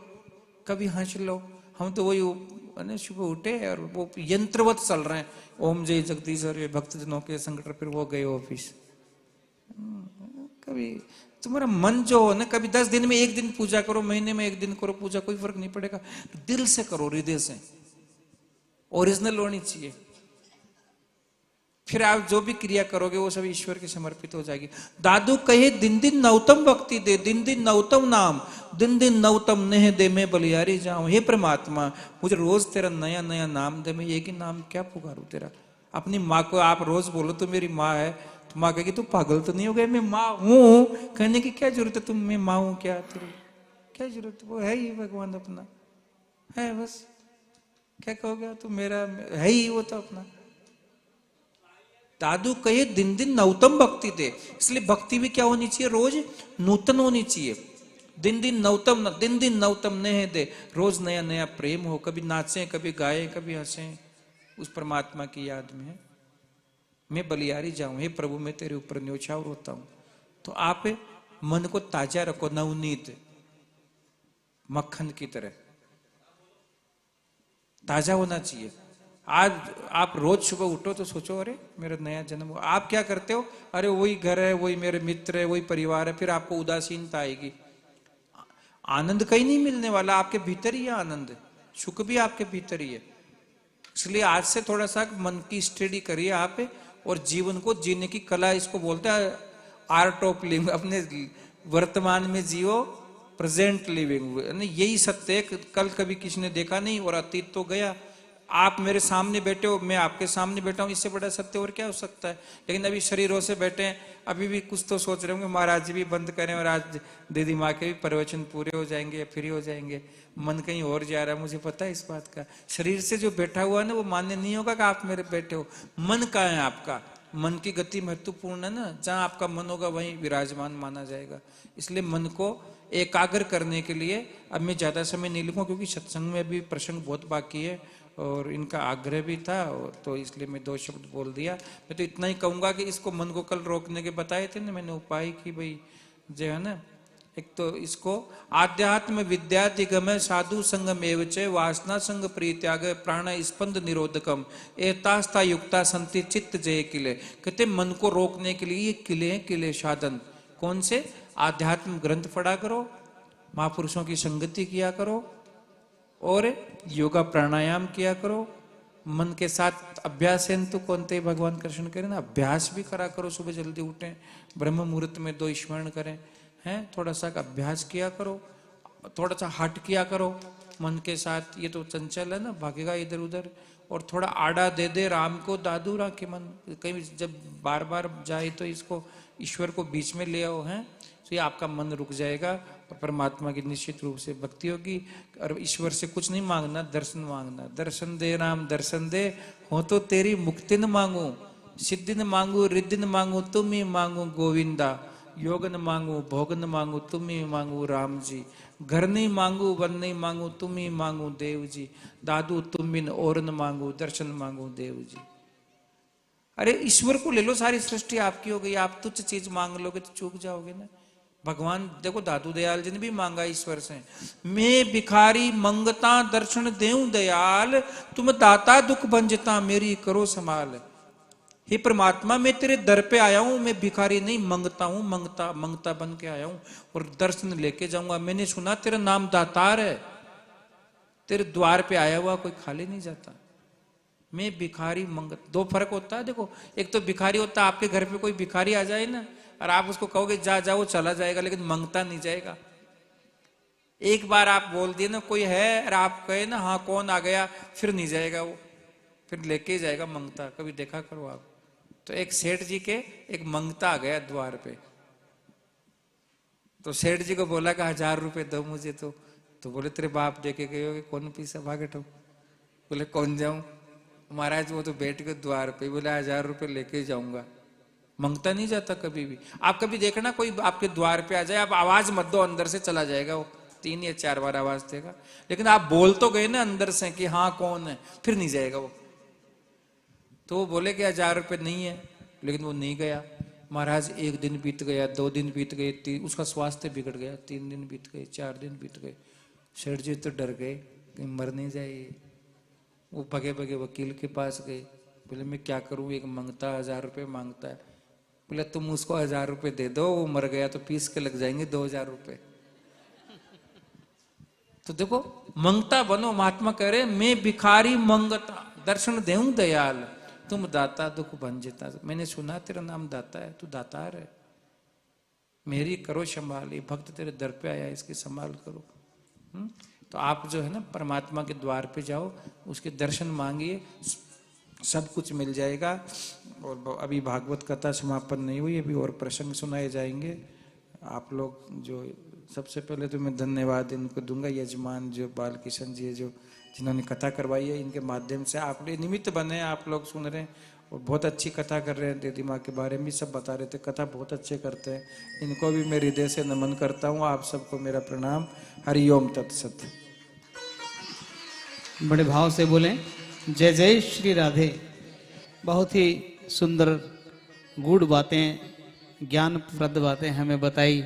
कभी हंस लो। हम तो वही सुबह उठे और वो यंत्रवत चल रहे हैं, ओम जय जगदीश और भक्तजनों के संकट, फिर वो गए ऑफिस। कभी तुम्हारा मन जो हो ना, कभी 10 दिन में 1 दिन पूजा करो, महीने में 1 दिन करो पूजा, कोई फर्क नहीं पड़ेगा। दिल से करो, हृदय से, ओरिजिनल होनी चाहिए। फिर आप जो भी क्रिया करोगे वो सब ईश्वर के समर्पित हो जाएगी। दादू कहे दिन दिन नवतम भक्ति दे, दिन दिन नवतम नाम, दिन दिन नवतम नेह दे, मैं बलियारी जाऊं। हे परमात्मा, मुझे रोज तेरा नया नया नाम दे, मैं एक ही नाम क्या पुकारूं तेरा। अपनी माँ को आप रोज बोलो तो मेरी माँ है, तो माँ कहेगी तू पागल तो नहीं हो गया, मैं माँ हूं, कहने की क्या जरूरत है, तुम मैं माँ हूं क्या, तेरी क्या जरूरत है, वो है ही भगवान अपना है, बस क्या कहोगे, तू मेरा है ही वो तो अपना। दादू कहे दिन दिन नवतम भक्ति दे, इसलिए भक्ति भी क्या होनी चाहिए, रोज नूतन होनी चाहिए। दिन दिन नवतम नेह दे, रोज नया नया प्रेम हो, कभी नाचें, कभी गाएं, कभी हंसें उस परमात्मा की याद में। मैं बलियारी जाऊं, हे प्रभु मैं तेरे ऊपर न्योछावर होता हूं। तो आप मन को ताजा रखो, नवनीत मक्खन की तरह ताजा होना चाहिए। आज आप रोज सुबह उठो तो सोचो अरे मेरा नया जन्म हुआ। आप क्या करते हो, अरे वही घर है, वही मेरे मित्र है, वही परिवार है, फिर आपको उदासीनता आएगी। आनंद कहीं नहीं मिलने वाला, आपके भीतर ही है आनंद, सुख भी आपके भीतर ही है। इसलिए आज से थोड़ा सा मन की स्टडी करिए आप, और जीवन को जीने की कला, इसको बोलते हैं आर्ट ऑफ लिविंग। अपने वर्तमान में जियो, प्रेजेंट लिविंग, यही सत्य है। कल कभी किसी ने देखा नहीं और अतीत तो गया। आप मेरे सामने बैठे हो, मैं आपके सामने बैठा हूं, इससे बड़ा सत्य और क्या हो सकता है। लेकिन अभी शरीरों से बैठे हैं, अभी भी कुछ तो सोच रहे होंगे महाराज जी भी बंद करें और आज दीदी माँ के भी प्रवचन पूरे हो जाएंगे या फ्री हो जाएंगे। मन कहीं और जा रहा है, मुझे पता है इस बात का। शरीर से जो बैठा हुआ है ना, वो मान्य नहीं होगा कि आप मेरे बैठे हो। मन कहाँ है आपका, मन की गति महत्वपूर्ण है ना, जहां आपका मन होगा वहीं विराजमान माना जाएगा। इसलिए मन को एकाग्र करने के लिए अब मैं ज्यादा समय नहीं लूंगा, क्योंकि सत्संग में अभी प्रसंग बहुत बाकी है और इनका आग्रह भी था, तो इसलिए मैं 2 शब्द बोल दिया। मैं तो इतना ही कहूंगा कि इसको मन को कल रोकने के बताए थे ना मैंने उपाय की, भाई जो है ना, एक तो इसको आध्यात्म विद्याधिगम साधु संगम एवं वासना संग प्रीत्याग प्राण स्पंद निरोधकम एतास्ता युक्ता संति चित्त जय किले। कहते मन को रोकने के लिए ये किले हैं, किले साधन। कौन से? आध्यात्म ग्रंथ पढ़ा करो, महापुरुषों की संगति किया करो और योगा प्राणायाम किया करो। मन के साथ अभ्यास है तो कौनते भगवान कृष्ण करें ना, अभ्यास भी करा करो। सुबह जल्दी उठें, ब्रह्म मुहूर्त में 2 स्मरण करें, हैं, थोड़ा सा अभ्यास किया करो, थोड़ा सा हट किया करो मन के साथ। ये तो चंचल है ना, भागेगा इधर उधर। और थोड़ा आड़ा दे दे राम को दादू रा के मन, कहीं जब बार बार जाए तो इसको ईश्वर को बीच में ले आओ, हैं, तो ये आपका मन रुक जाएगा और परमात्मा की निश्चित रूप से भक्ति होगी। और ईश्वर से कुछ नहीं मांगना, दर्शन मांगना। दर्शन दे राम दर्शन दे, हो तो तेरी मुक्ति न मांगू, सिद्धि न मांगू, रिद्धि न मांगू, तुम ही मांगू गोविंदा। योग न मांगू, भोग न मांगू, तुम ही मांगू राम जी। घर नहीं मांगू, वन नहीं मांगू, तुम ही मांगू देव जी। दादू तुम बिन और न मांगू, दर्शन मांगू देव जी। अरे ईश्वर को ले लो, सारी सृष्टि आपकी हो गई। आप तुच्छ चीज मांग लोगे तो चूक जाओगे ना। भगवान देखो, दादू दयाल जी ने भी मांगा ईश्वर से, मैं भिखारी मंगता दर्शन देऊं दयाल, तुम दाता दुख भंजता मेरी करो संभाल। हे परमात्मा, मैं तेरे दर पे आया हूं, मैं भिखारी नहीं मंगता हूं, मंगता मंगता बन के आया हूं और दर्शन लेके जाऊंगा। मैंने सुना तेरा नाम दातार है, तेरे द्वार पे आया हुआ कोई खाली नहीं जाता। मैं भिखारी मंगत, दो फर्क होता है देखो। एक तो भिखारी होता है, आपके घर पे कोई भिखारी आ जाए ना और आप उसको कहोगे जा जा, वो चला जाएगा, लेकिन मंगता नहीं जाएगा। एक बार आप बोल दिए ना कोई है और आप कहे ना हाँ कौन आ गया, फिर नहीं जाएगा वो, फिर लेके ही जाएगा मंगता। कभी देखा करो आप। तो एक सेठ जी के एक मंगता आ गया द्वार पे, तो सेठ जी को बोला कि 1000 रुपए दो मुझे। तो बोले तेरे बाप दे के गए होगे, कौन पैसा भागट हो। बोले कौन जाऊं महाराज, वो तो बैठ के द्वार पे, बोले 1000 रुपए लेके जाऊंगा। मंगता नहीं जाता कभी भी। आप कभी देखना कोई आपके द्वार पे आ जाए, आप आवाज मत दो, अंदर से चला जाएगा वो, 3 या 4 बार आवाज देगा। लेकिन आप बोल तो गए ना अंदर से कि हाँ कौन है, फिर नहीं जाएगा वो। तो वो बोले कि 1000 रुपये नहीं है, लेकिन वो नहीं गया। महाराज 1 दिन बीत गया, 2 दिन बीत गए, उसका स्वास्थ्य बिगड़ गया, 3 दिन बीत गए, 4 दिन बीत गए। सेठ जी तो डर गए कि मर नहीं जाए। वो भगे भगे वकील के पास गए, बोले मैं क्या करूं, एक मंगता 1000 रुपये मांगता है। बोले तुम उसको 1000 रुपये दे दो, वो मर गया तो पीस के लग जाएंगे 2000 रुपये। तो देखो मंगता बनो। महात्मा कह रहे मैं भिखारी मंगता दर्शन देऊं दयाल, तुम दाता दुख भंजता। मैंने सुना तेरा नाम दाता है, तू दातार है, मेरी करो संभाल। ये भक्त तेरे दर पे आया, इसकी संभाल करो। तो आप जो है ना परमात्मा के द्वार पे जाओ, उसके दर्शन मांगिए, सब कुछ मिल जाएगा। और अभी भागवत कथा समापन नहीं हुई, अभी और प्रसंग सुनाए जाएंगे। आप लोग जो, सबसे पहले तो मैं धन्यवाद इनको दूंगा, यजमान जो बाल किशन जी जो जिन्होंने कथा करवाई है, इनके माध्यम से आप निमित्त बने, आप लोग सुन रहे हैं और बहुत अच्छी कथा कर रहे हैं। दीदी माँ के बारे में सब बता रहे थे, कथा बहुत अच्छे करते हैं। इनको भी मैं हृदय से नमन करता हूँ। आप सबको मेरा प्रणाम। हरिओम तत्सत। बड़े भाव से बोले जय जय श्री राधे। बहुत ही सुंदर गूढ़ बातें, ज्ञानप्रद बातें हमें बताई,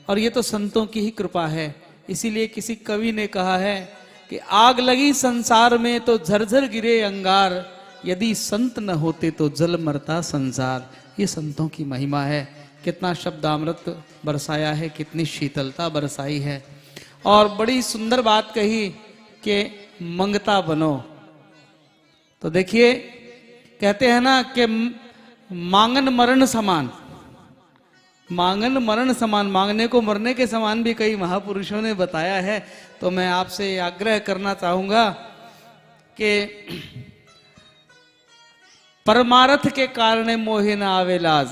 और ये तो संतों की ही कृपा है। इसीलिए किसी कवि ने कहा है कि आग लगी संसार में तो झरझर गिरे अंगार, यदि संत न होते तो जल मरता संसार। ये संतों की महिमा है। कितना शब्दामृत बरसाया है, कितनी शीतलता बरसाई है। और बड़ी सुंदर बात कही कि मंगता बनो। तो देखिए कहते हैं ना कि मांगन मरण समान, मांगन मरण समान, मांगने को मरने के समान भी कई महापुरुषों ने बताया है। तो मैं आपसे आग्रह करना चाहूंगा कि परमार्थ के कारण मोहे न आवे लाज,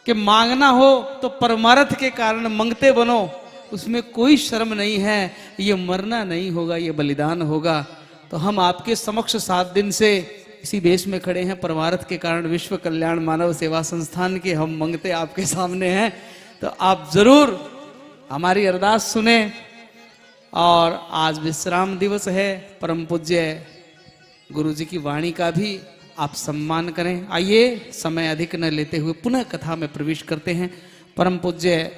कि मांगना हो तो परमार्थ के कारण मंगते बनो, उसमें कोई शर्म नहीं है। ये मरना नहीं होगा, ये बलिदान होगा। तो हम आपके समक्ष 7 दिन से इसी वेश में खड़े हैं, परमार्थ के कारण विश्व कल्याण मानव सेवा संस्थान के हम मंगते आपके सामने हैं। तो आप जरूर हमारी अरदास सुने। और आज विश्राम दिवस है, परम पूज्य गुरु जी की वाणी का भी आप सम्मान करें। आइए समय अधिक न लेते हुए पुनः कथा में प्रवेश करते हैं। परम पूज्य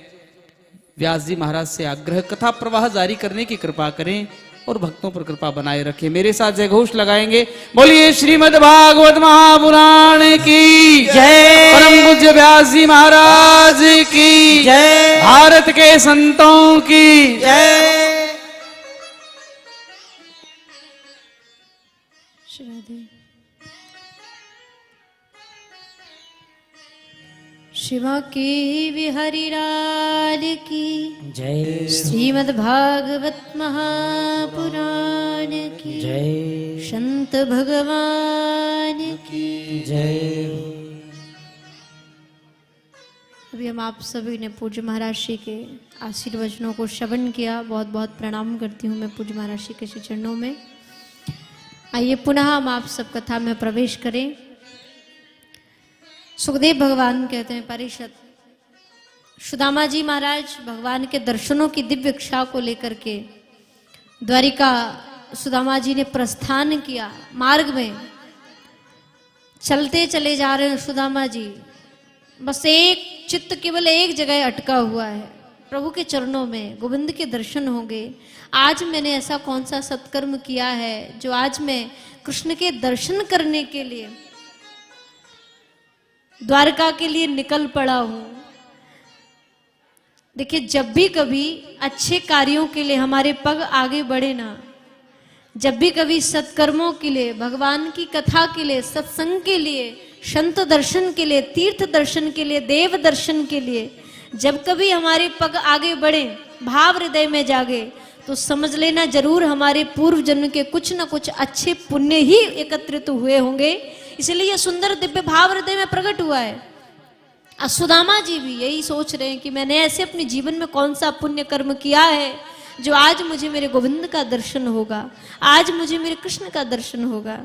व्यास जी महाराज से आग्रह, कथा प्रवाह जारी करने की कृपा करें और भक्तों पर कृपा बनाए रखें। मेरे साथ जय घोष लगाएंगे। बोलिए श्रीमद् भागवत महापुराण की जय, परम पूज्य व्यास जी महाराज की जय, भारत के संतों की जय। शिवा के बिहारी लाल की जय श्रीमद् भागवत महापुराण की जय संत भगवान की जय। अभी हम आप सभी ने पूज्य महाराज श्री के आशीर्वचनों को श्रवण किया। बहुत बहुत प्रणाम करती हूँ मैं पूज्य महाराज श्री के चरणों में। आइए पुनः हम आप सब कथा में प्रवेश करें। सुखदेव भगवान कहते हैं परिषद, सुदामा जी महाराज भगवान के दर्शनों की दिव्य इच्छा को लेकर के द्वारिका सुदामा जी ने प्रस्थान किया। मार्ग में चलते चले जा रहे हैं सुदामा जी, बस एक चित्त केवल एक जगह अटका हुआ है, प्रभु के चरणों में। गोविंद के दर्शन होंगे। आज मैंने ऐसा कौन सा सत्कर्म किया है जो आज मैं कृष्ण के दर्शन करने के लिए द्वारका के लिए निकल पड़ा हूं। देखिए, जब भी कभी अच्छे कार्यों के लिए हमारे पग आगे बढ़े ना, जब भी कभी सत्कर्मों के लिए, भगवान की कथा के लिए, सत्संग के लिए, संत दर्शन के लिए, तीर्थ दर्शन के लिए, देव दर्शन के लिए, जब कभी हमारे पग आगे बढ़े, भाव हृदय में जागे, तो समझ लेना जरूर हमारे पूर्व जन्म के कुछ न कुछ अच्छे पुण्य ही एकत्रित हुए होंगे। इसलिए यह सुंदर दिव्य भाव हृदय में प्रकट हुआ है। सुदामा जी भी यही सोच रहे हैं कि मैंने ऐसे अपने जीवन में कौन सा पुण्य कर्म किया है जो आज मुझे मेरे गोविंद का दर्शन होगा, आज मुझे मेरे कृष्ण का दर्शन होगा।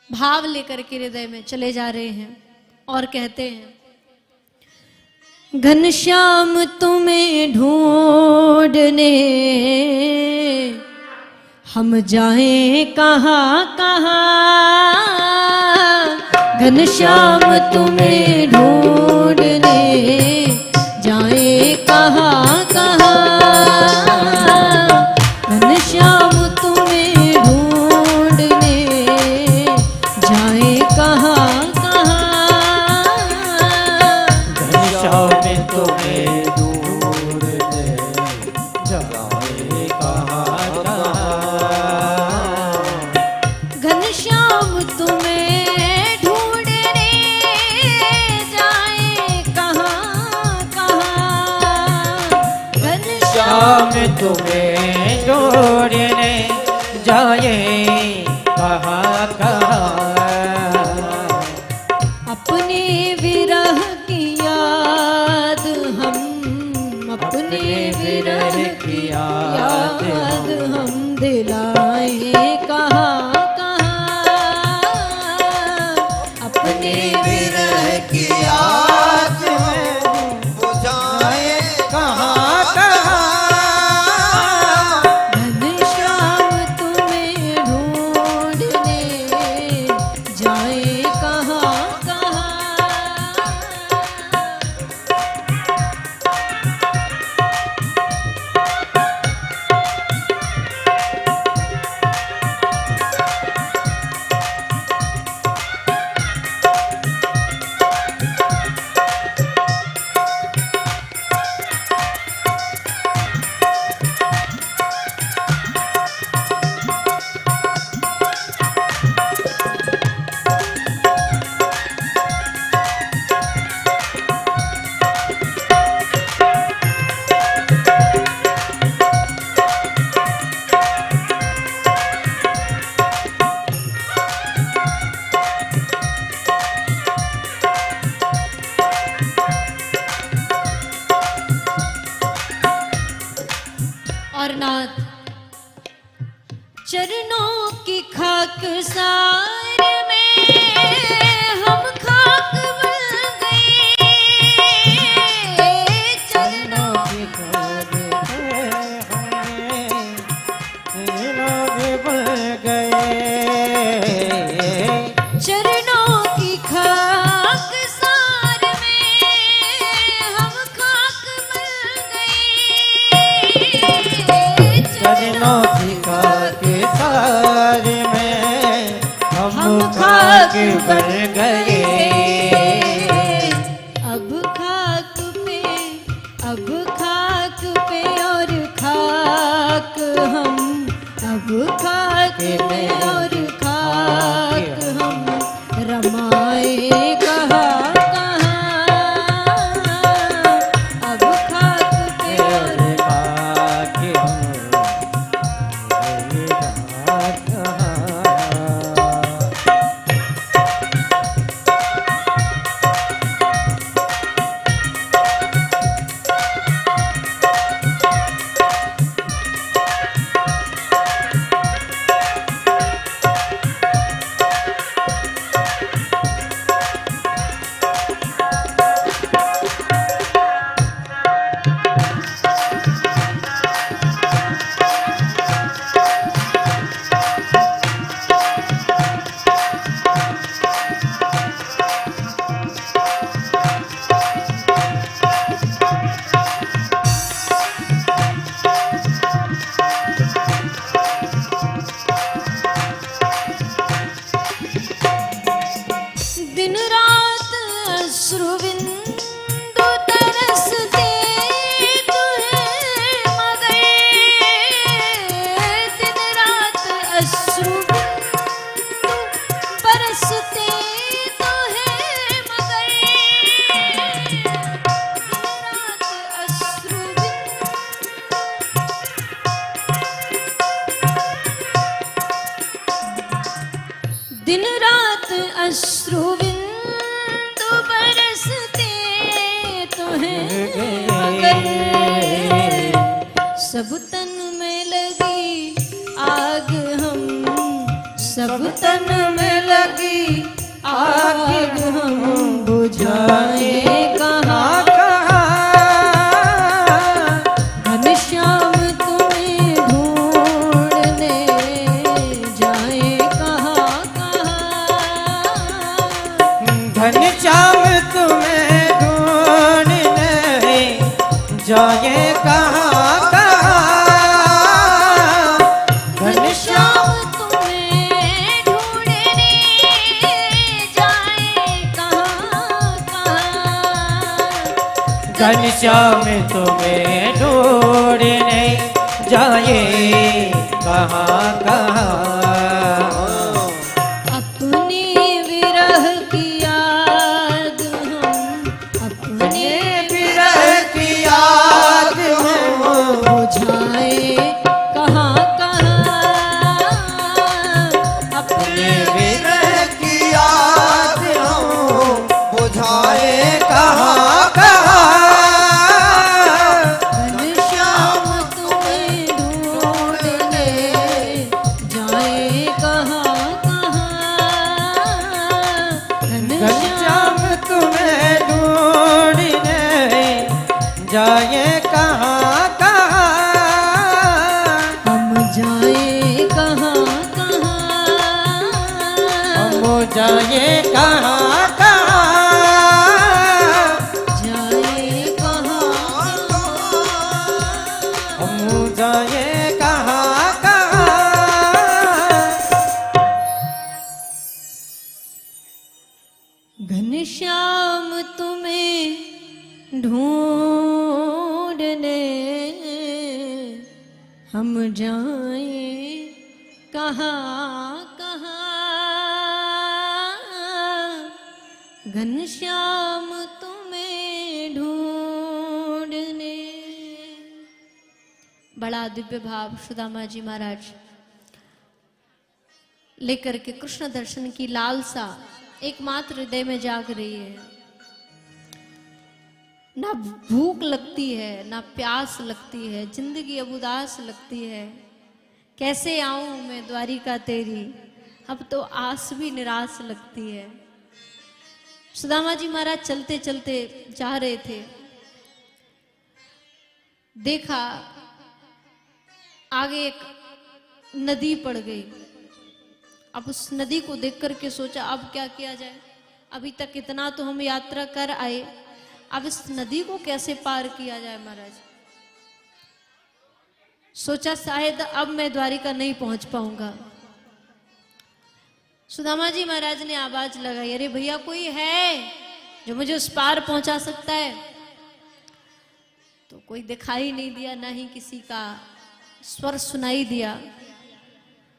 भाव लेकर के हृदय में चले जा रहे हैं और कहते हैं, घनश्याम तुम्हें ढूंढने हम जाएं कहाँ कहाँ, घनश्याम तुम्हें ढूंढने जाएं कहाँ कहाँ, घनश्याम तुम्हें ढूंढने जाएं कहाँ कहाँ, घनश्याम तुम्हें ढूंढने जाए कहाँ कहाँ, घनश्याम तुम्हें ढूंढने जाए कहाँ कहाँ, घनश्याम तुम्हें ढूंढने जाए कहाँ कहाँ, अपने विरह की याद हम, अपने विरह की याद हम दिलाए कहाँ कहाँ, अपने विरह की याद में बुझाए कहाँ कहाँ, घनश्याम तुम्हें ढूंढने जाए कहाँ कहाँ। और नाथ चरणों की खाक सार में हम खाक बन गए, चरणों की खाक चरणों की खाक सार में हम खाक बन गए, चरणों की खाक सार में हम खाक बन गए, अब खाक पे, अब खाक पे और खाक हम, अब खाक खाक में और खाक हम रमाए कहाँ कहाँ, अब खाक पे और खाके हम दिन रात अश्रुबिंदु तरसते तुहे मगर, दिन रात अश्रुबिंदु बरसते तुहे मगर, दिन रात अश्रुबिंदु बरसते तुहें मगर, सब तन में लगी आग हम, सब तन में लगी आग हम बुझाए कहाँ घनश्याम तुम्हें ढूंढने जाए कहाँ कहाँ, घनश्याम तुम्हें ढूंढने जाए कहाँ कहाँ, घनश्याम तुम्हें ढूंढने जाए कहाँ कहाँ, घनश्याम तुम्हें ढूंढने जाए कहाँ कहाँ। अपने विरह की याद हम, अपने विरह की याद हम बुझाए कहाँ कहाँ, अपने विरह की याद हम बुझाए कहाँ कहाँ। घनश्याम तुम्हें ढूंढने जाए कहाँ कहाँ, घनश्याम तुम्हें ढूंढने जाए कहाँ कहाँ। हम जाए कहाँ कहाँ, हम जाए कहाँ कहाँ। जाए कहाँ हम जाए कहाँ कहाँ। घनश्याम तुम्हें ढूंढने हम जाए कहाँ कहाँ, घनश्याम तुम्हें ढूंढने। बड़ा दिव्य भाव सुदामा जी महाराज लेकर के कृष्ण दर्शन की लालसा एकमात्र हृदय में जाग रही है। ना भूख लगती है ना प्यास लगती है, जिंदगी अब उदास लगती है। कैसे आऊं मैं द्वारिका तेरी, अब तो आस भी निराश लगती है। सुदामा जी महाराज चलते चलते जा रहे थे, देखा आगे एक नदी पड़ गई। अब उस नदी को देख करके सोचा अब क्या किया जाए, अभी तक इतना तो हम यात्रा कर आए, अब इस नदी को कैसे पार किया जाए। महाराज सोचा शायद अब मैं द्वारिका नहीं पहुंच पाऊंगा। सुदामा जी महाराज ने आवाज लगाई, अरे भैया कोई है जो मुझे उस पार पहुंचा सकता है। तो कोई दिखाई नहीं दिया, ना ही किसी का स्वर सुनाई दिया।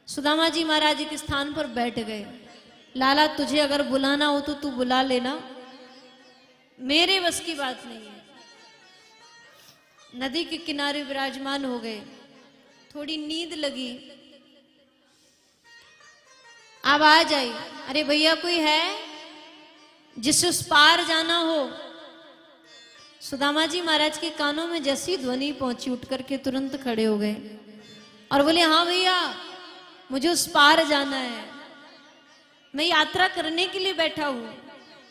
सुदामा जी महाराज के स्थान पर बैठ गए। लाला तुझे अगर बुलाना हो तो तू बुला लेना, मेरे बस की बात नहीं है। नदी के किनारे विराजमान हो गए, थोड़ी नींद लगी, आवाज आई, अरे भैया कोई है जिससे उस पार जाना हो। सुदामा जी महाराज के कानों में जैसी ध्वनि पहुंची, उठ करके तुरंत खड़े हो गए और बोले, हाँ भैया मुझे उस पार जाना है, मैं यात्रा करने के लिए बैठा हूं,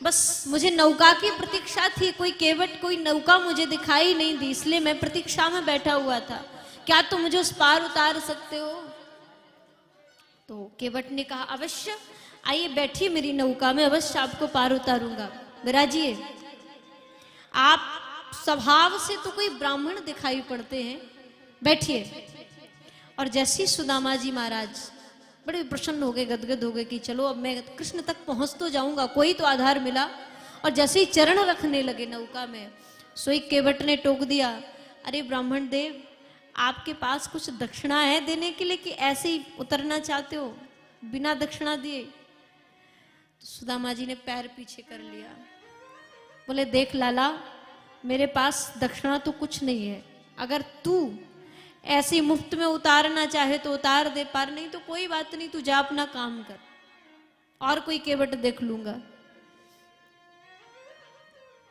बस मुझे नौका की प्रतीक्षा थी, कोई केवट कोई नौका मुझे दिखाई नहीं दी, इसलिए मैं प्रतीक्षा में बैठा हुआ था, क्या तुम मुझे उस पार उतार सकते हो? तो केवट ने कहा, अवश्य आइए बैठिए मेरी नौका में, अवश्य आपको पार उतारूंगा। विराजिए, आप स्वभाव से तो कोई ब्राह्मण दिखाई पड़ते हैं, बैठिए। और जैसे ही सुदामा जी महाराज बड़े प्रसन्न हो गए, गदगद हो गए कि चलो अब मैं कृष्ण तक पहुंच तो जाऊंगा, कोई तो आधार मिला। और जैसे ही चरण रखने लगे नौका में, सोई केवट ने टोक दिया, अरे ब्राह्मण देव आपके पास कुछ दक्षिणा है देने के लिए कि ऐसे ही उतरना चाहते हो बिना दक्षिणा दिए? तो सुदामा जी ने पैर पीछे कर लिया, बोले देख लाला, मेरे पास दक्षिणा तो कुछ नहीं है, अगर तू ऐसे मुफ्त में उतारना चाहे तो उतार दे, पार नहीं तो कोई बात नहीं, तू जा अपना काम कर, और कोई केवट देख लूंगा।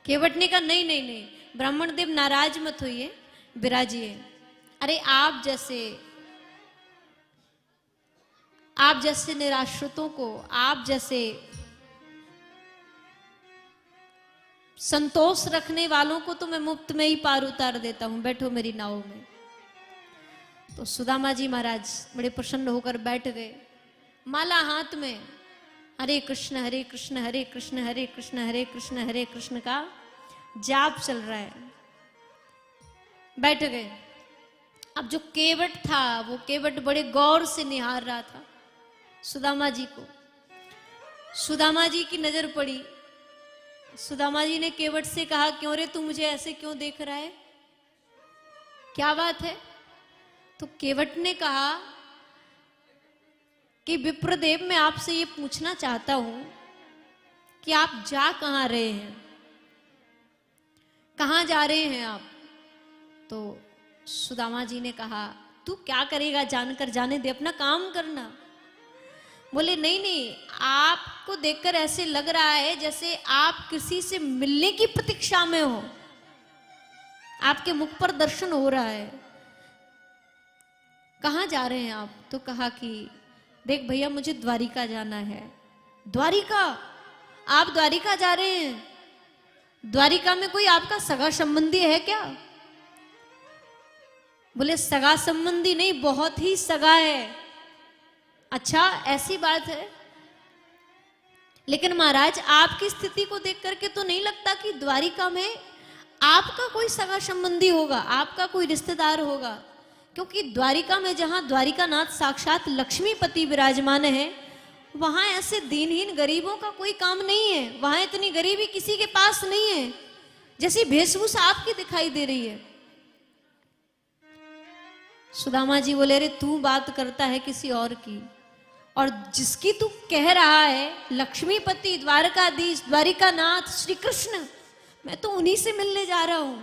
केवट ने कहा, नहीं नहीं नहीं ब्राह्मण देव नाराज मत होइए, विराजिए। अरे आप जैसे निराश्रितों को, आप जैसे संतोष रखने वालों को तो मैं मुफ्त में ही पार उतार देता हूं, बैठो मेरी नाव में। तो सुदामा जी महाराज बड़े प्रसन्न होकर बैठ गए, माला हाथ में, हरे कृष्ण हरे कृष्ण हरे कृष्ण हरे कृष्ण हरे कृष्ण हरे कृष्ण का जाप चल रहा है, बैठ गए। अब जो केवट था, वो केवट बड़े गौर से निहार रहा था सुदामा जी को। सुदामा जी की नजर पड़ी, सुदामा जी ने केवट से कहा, क्यों रे तू मुझे ऐसे क्यों देख रहा है, क्या बात है? तो केवट ने कहा कि विप्रदेव मैं आपसे ये पूछना चाहता हूं कि आप जा कहां रहे हैं, कहां जा रहे हैं आप? तो सुदामा जी ने कहा, तू क्या करेगा जानकर, जाने दे, अपना काम करना। बोले नहीं नहीं, आपको देखकर ऐसे लग रहा है जैसे आप किसी से मिलने की प्रतीक्षा में हो, आपके मुख पर दर्शन हो रहा है, कहां जा रहे हैं आप? तो कहा कि देख भैया मुझे द्वारिका जाना है। द्वारिका? आप द्वारिका जा रहे हैं? द्वारिका में कोई आपका सगा संबंधी है क्या? बोले सगा संबंधी नहीं, बहुत ही सगा है। अच्छा ऐसी बात है, लेकिन महाराज आपकी स्थिति को देख करके तो नहीं लगता कि द्वारिका में आपका कोई सगा संबंधी होगा, आपका कोई रिश्तेदार होगा, क्योंकि द्वारिका में जहां द्वारिकानाथ साक्षात लक्ष्मीपति विराजमान है, वहां ऐसे दीनहीन गरीबों का कोई काम नहीं है, वहां इतनी गरीबी किसी के पास नहीं है जैसी वेशभूषा आपकी दिखाई दे रही है। सुदामा जी बोले, अरे तू बात करता है किसी और की, और जिसकी तू कह रहा है लक्ष्मीपति, द्वारकाधीश, द्वारिकानाथ, श्री कृष्ण, मैं तो उन्हीं से मिलने जा रहा हूं।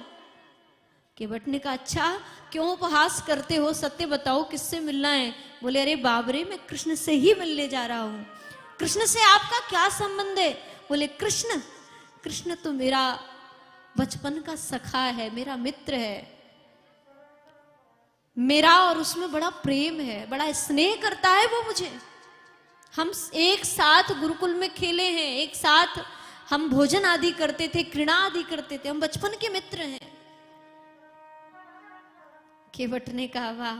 केवट ने कहा, अच्छा क्यों उपहास करते हो, सत्य बताओ किससे मिलना है? बोले, अरे बाबरे मैं कृष्ण से ही मिलने जा रहा हूं। कृष्ण से आपका क्या संबंध है? बोले, कृष्ण तो मेरा बचपन का सखा है, मेरा मित्र है, मेरा और उसमें बड़ा प्रेम है, बड़ा स्नेह करता है वो मुझे। हम एक साथ गुरुकुल में खेले हैं, एक साथ हम भोजन आदि करते थे, क्रीड़ा आदि करते थे, हम बचपन के मित्र हैं। केवट ने कहा, वाह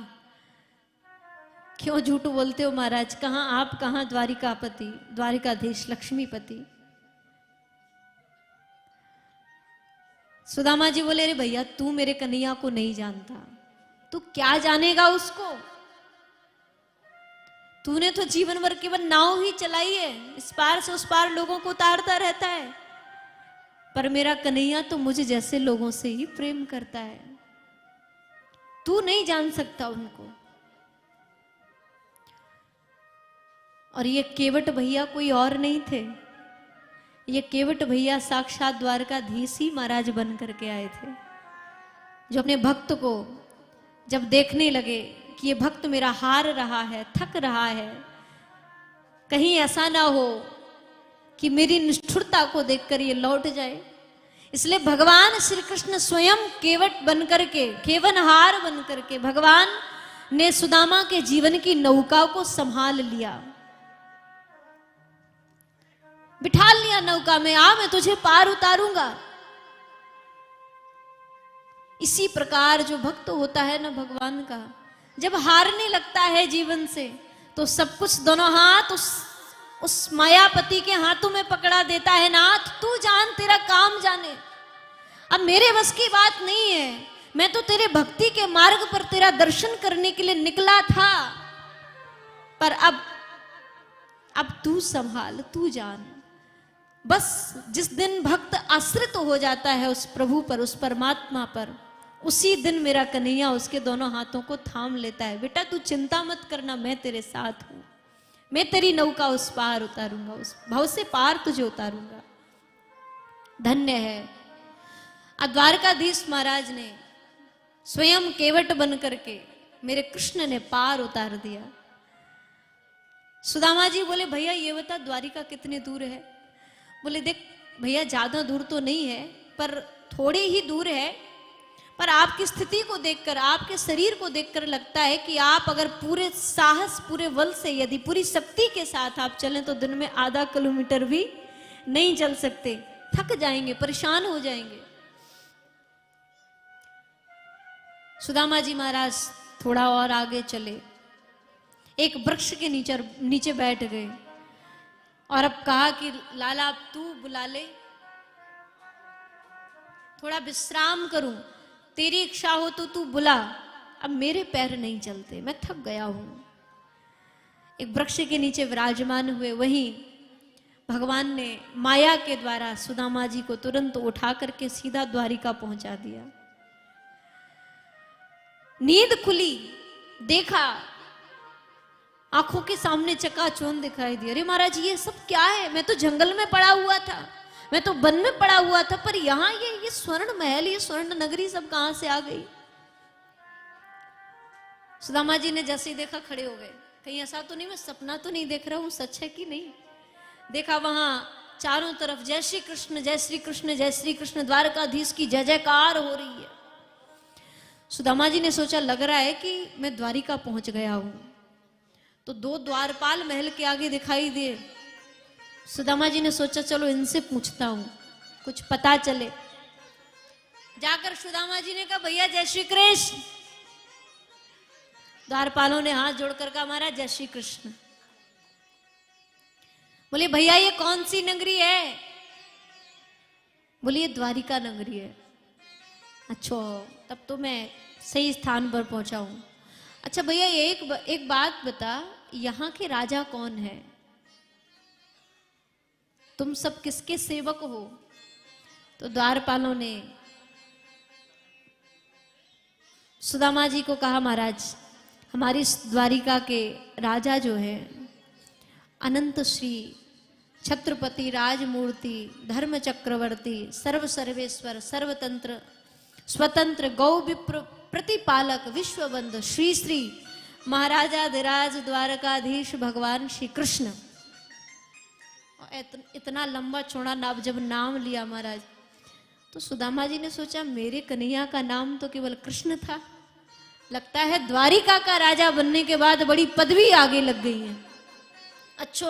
क्यों झूठ बोलते हो महाराज, कहां आप, कहां द्वारिकापति, द्वारिकाधीश, लक्ष्मीपति। सुदामा जी बोले, अरे भैया तू मेरे कन्हैया को नहीं जानता, तू क्या जानेगा उसको, तूने तो जीवन भर केवल नाव ही चलाई है, इस पार से उस पार लोगों को उतारता रहता है, पर मेरा कन्हैया तो मुझे जैसे लोगों से ही प्रेम करता है, तू नहीं जान सकता उनको। और ये केवट भैया कोई और नहीं थे, ये केवट भैया साक्षात द्वारकाधीश ही महाराज बन करके आए थे, जो अपने भक्त को जब देखने लगे कि ये भक्त मेरा हार रहा है, थक रहा है, कहीं ऐसा ना हो कि मेरी निष्ठुरता को देखकर ये लौट जाए, इसलिए भगवान श्री कृष्ण स्वयं केवट बन करके, केवनहार बन करके भगवान ने सुदामा के जीवन की नौका को संभाल लिया, बिठा लिया नौका में, आ मैं तुझे पार उतारूंगा। इसी प्रकार जो भक्त होता है ना भगवान का, जब हारने लगता है जीवन से, तो सब कुछ दोनों हाथ उस मायापति के हाथों में पकड़ा देता है। नाथ तू जान, तेरा काम जाने, अब मेरे बस की बात नहीं है, मैं तो तेरे भक्ति के मार्ग पर तेरा दर्शन करने के लिए निकला था, पर अब तू संभाल, तू जान। बस जिस दिन भक्त आश्रित हो जाता है उस प्रभु पर, उस परमात्मा पर, उसी दिन मेरा कन्हैया उसके दोनों हाथों को थाम लेता है। बेटा तू चिंता मत करना, मैं तेरे साथ हूं, मैं तेरी नौका उस पार उतारूंगा, उस भव से पार तुझे उतारूंगा। धन्य है द्वारकाधीश महाराज ने स्वयं केवट बन करके मेरे कृष्ण ने पार उतार दिया। सुदामा जी बोले भैया ये बता द्वारिका कितने दूर है? बोले देख भैया ज्यादा दूर तो नहीं है, पर थोड़ी ही दूर है, पर आपकी स्थिति को देखकर, आपके शरीर को देखकर लगता है कि आप अगर पूरे साहस, पूरे बल से, यदि पूरी शक्ति के साथ आप चलें तो दिन में आधा किलोमीटर भी नहीं चल सकते, थक जाएंगे, परेशान हो जाएंगे। सुदामा जी महाराज थोड़ा और आगे चले, एक वृक्ष के नीचे बैठ गए और अब कहा कि लाला अब तू बुला ले, थोड़ा विश्राम करूं, तेरी इच्छा हो तो तू बुला, अब मेरे पैर नहीं चलते, मैं थक गया हूं। एक वृक्ष के नीचे विराजमान हुए, वहीं भगवान ने माया के द्वारा सुदामा जी को तुरंत उठा करके सीधा द्वारिका पहुंचा दिया। नींद खुली, देखा, आंखों के सामने चकाचौंध दिखाई दी। अरे महाराज ये सब क्या है? मैं तो जंगल में पड़ा हुआ था, मैं तो वन में पड़ा हुआ था, पर यहां ये स्वर्ण महल, ये स्वर्ण नगरी सब कहां से आ गई? सुदामा जी ने जैसे ही देखा खड़े हो गए, कहीं ऐसा तो नहीं मैं सपना तो नहीं देख रहा हूं, सच है कि नहीं? देखा वहां चारों तरफ जय श्री कृष्ण, जय श्री कृष्ण, जय श्री कृष्ण, द्वारकाधीश की जय जयकार हो रही है। सुदामा जी ने सोचा लग रहा है कि मैं द्वारिका पहुंच गया हूं, तो दो द्वारपाल महल के आगे दिखाई दिए। सुदामा जी ने सोचा चलो इनसे पूछता हूं, कुछ पता चले। जाकर सुदामा जी ने कहा भैया जय श्री कृष्ण। द्वारपालों ने हाथ जोड़कर कहा महाराज जय श्री कृष्ण। बोले भैया ये कौन सी नगरी है? बोलिए द्वारिका नगरी है। अच्छा तब तो मैं सही स्थान पर पहुंचा हूं। अच्छा भैया एक बात बता, यहां के राजा कौन है? तुम सब किसके सेवक हो? तो द्वारपालों ने सुदामा जी को कहा महाराज हमारी द्वारिका के राजा जो है अनंत श्री छत्रपति राजमूर्ति धर्म चक्रवर्ती सर्व सर्वेश्वर सर्वतंत्र स्वतंत्र गौ विप्र प्रतिपालक विश्वबंधु श्री श्री महाराजाधिराज द्वारकाधीश भगवान श्री कृष्ण। इतना लंबा चौड़ा नाम जब नाम लिया महाराज, तो सुदामा जी ने सोचा मेरे कन्हैया का नाम तो केवल कृष्ण था, लगता है द्वारिका का राजा बनने के बाद बड़ी पदवी आगे लग गई है। अच्छो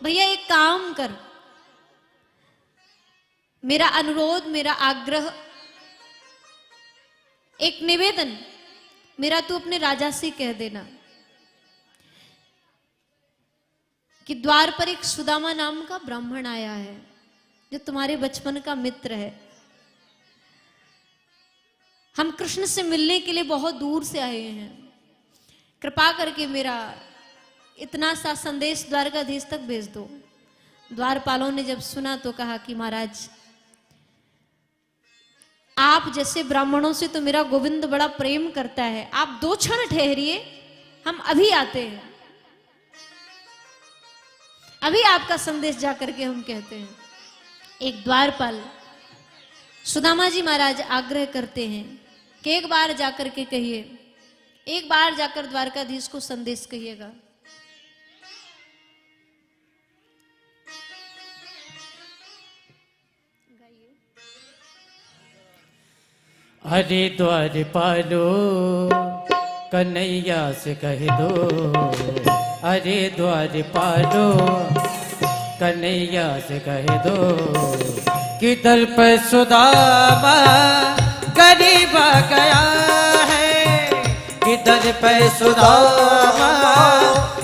भैया एक काम कर, मेरा अनुरोध, मेरा आग्रह, एक निवेदन मेरा, तू अपने राजा से कह देना कि द्वार पर एक सुदामा नाम का ब्राह्मण आया है जो तुम्हारे बचपन का मित्र है। हम कृष्ण से मिलने के लिए बहुत दूर से आए हैं, कृपा करके मेरा इतना सा संदेश द्वारकाधीश तक भेज दो। द्वारपालों ने जब सुना तो कहा कि महाराज आप जैसे ब्राह्मणों से तो मेरा गोविंद बड़ा प्रेम करता है, आप 2 क्षण ठहरिए, हम अभी आते हैं। अभी आपका संदेश जाकर के हम कहते हैं। एक द्वारपाल सुदामा जी महाराज आग्रह करते हैं कि एक बार जाकर के कहिए, एक बार जाकर द्वारकाधीश को संदेश कहिएगा। अरे द्वारपालो कन्हैया से कह दो, अरे द्वारपालो कन्हैया से कह दो कि दर पर सुदामा गरीब आ गया है, कि दर पर सुदामा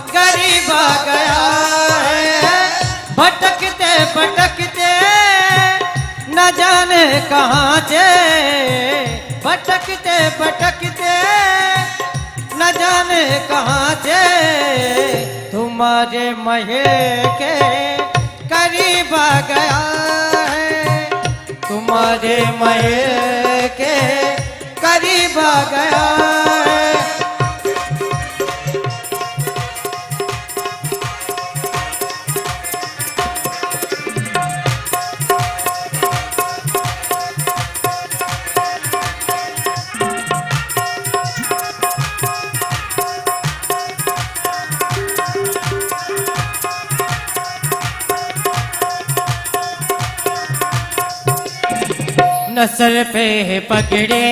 गरीब आ गया है। भटकते भटकते न जाने कहाँ से, भटकते भटकते न जाने कहाँ से तुम्हारे महल के करीब आ गया है, तुम्हारे महल के करीब आ गया है। न सर पे है पगड़े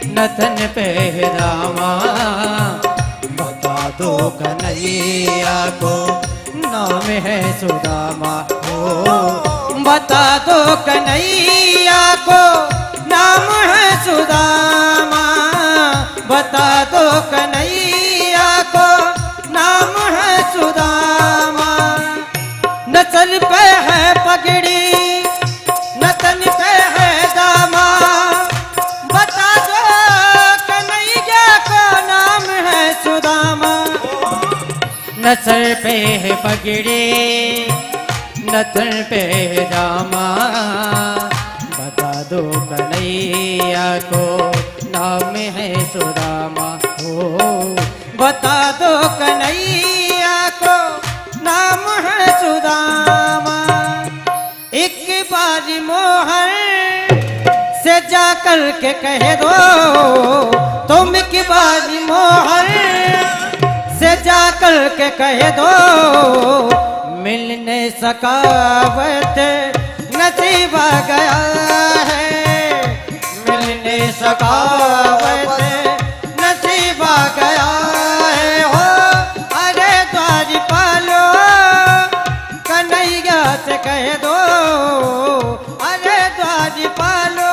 न तन पे है रामा, बता दो कन्हैया को नाम है सुदामा, हो बता दो कन्हैया को नाम है सुदामा, बता दो कन्हैया को नाम है सुदामा। न सर पे है पगड़ी न तन पे है दामा, बता दो कन्हैया को नाम है सुदामा। न सर पे है पगड़ी न तन पे है दामा, बता दो कन्हैया को नाम है सुदामा, हो बता दो कन्हैया को नाम है सुदामा। एक बारी मोहर से जाकर के कह दो, तुम एक बारी मोहर से जाकर के कह दो, मिलने सकावत नसीब आ गया है, मिलने सकावत नसीब आ गया है। हो अरे द्वारपालो कन्हैया से कह दो, अरे द्वारपालो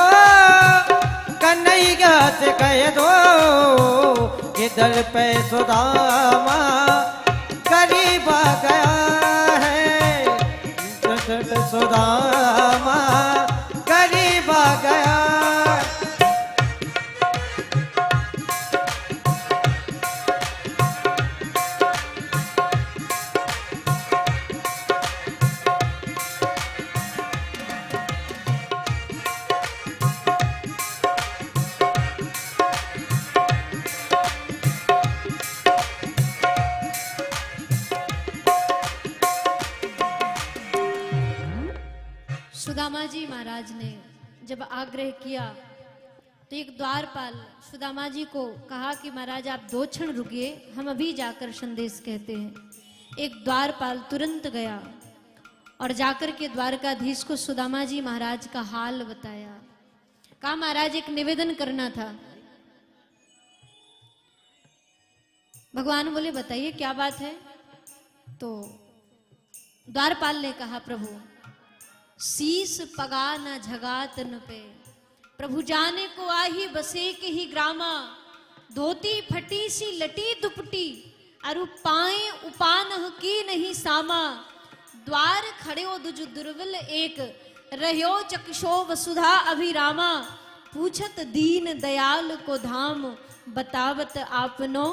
कन्हैया से कह दो कि दर पे सुदामा करीब आ गया है, दर पे सुदामा करीब आ गया। सुदामा जी महाराज ने जब आग्रह किया तो एक द्वारपाल सुदामा जी को कहा कि महाराज आप 2 क्षण रुकिए, हम अभी जाकर संदेश कहते हैं। एक द्वारपाल तुरंत गया और जाकर के द्वारकाधीश को सुदामा जी महाराज का हाल बताया। कहा महाराज एक निवेदन करना था। भगवान बोले बताइए क्या बात है। तो द्वारपाल ने कहा प्रभु शीस पगा न झगातन पे, प्रभु जाने को आही बसे के ही ग्रामा, धोती फटी सी लटी दुपटी, अरु पाए उपान की नहीं सामा, द्वार खड़े दुज दुर्बल एक, रह्यो चक्षो वसुधा अभिरामा, पूछत दीन दयाल को धाम, बतावत आपनो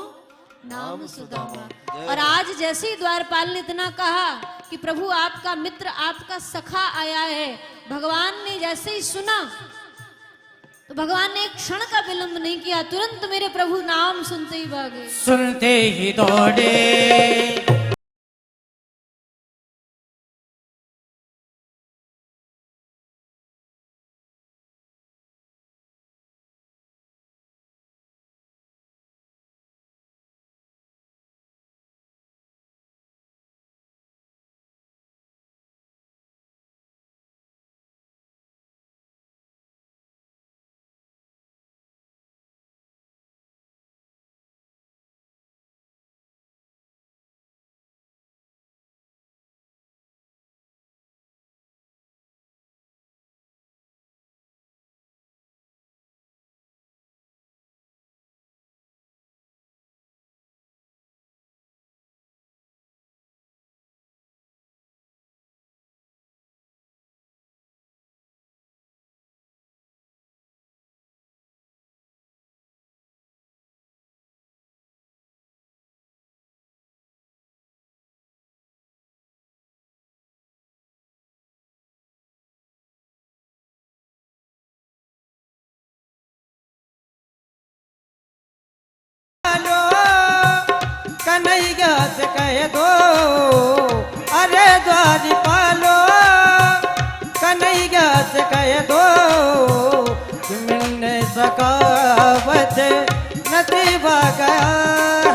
नाम सुदामा। और आज जैसे ही द्वारपाल ने इतना कहा कि प्रभु आपका मित्र आपका सखा आया है, भगवान ने जैसे ही सुना तो भगवान ने एक क्षण का विलंब नहीं किया, तुरंत मेरे प्रभु नाम सुनते ही भागे, सुनते ही दौड़े से कह दो, अरे द्वारपालो कन्हैया से कह दो कि मिलने सकावत नसीबा गया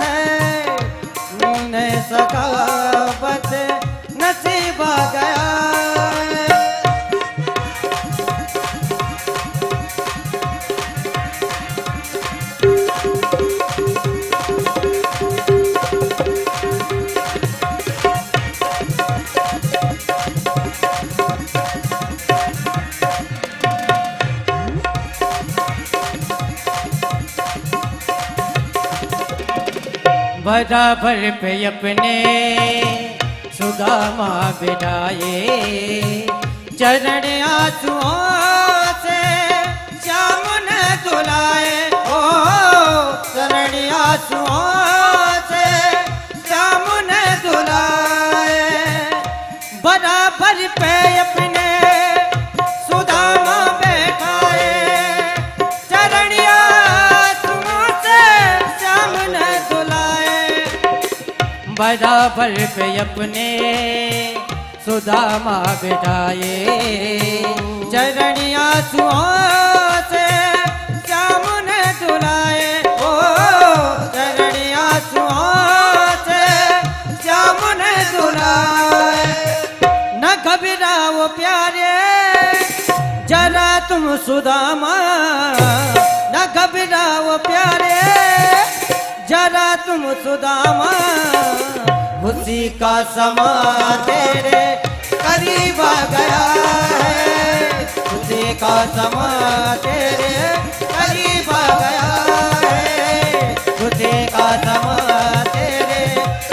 है, मिलने सकावत नसीबा गया है। बराबर पे अपने सुदामा बिठाए, चरण आंसुओं से श्याम ने धुलाए, ओ चरण आंसुओं से श्याम ने धुलाए। बराबर पे अपने सुदामा बैठाए, चरण आंसुओं से श्याम ने धुलाए। बराबर पे अपने सुदामा बिठाए, चरण आंसुओं से श्याम ने धुलाए, ओ चरण आंसुओं से श्याम ने धुलाए। न घबराओ प्यारे जरा तुम सुदामा, न घबराओ प्यारे जरा तुम सुदामा, उसी का समा तेरे करीब आ गया है, उसी का समा तेरे करीब आ गया है, उसी का समा तेरे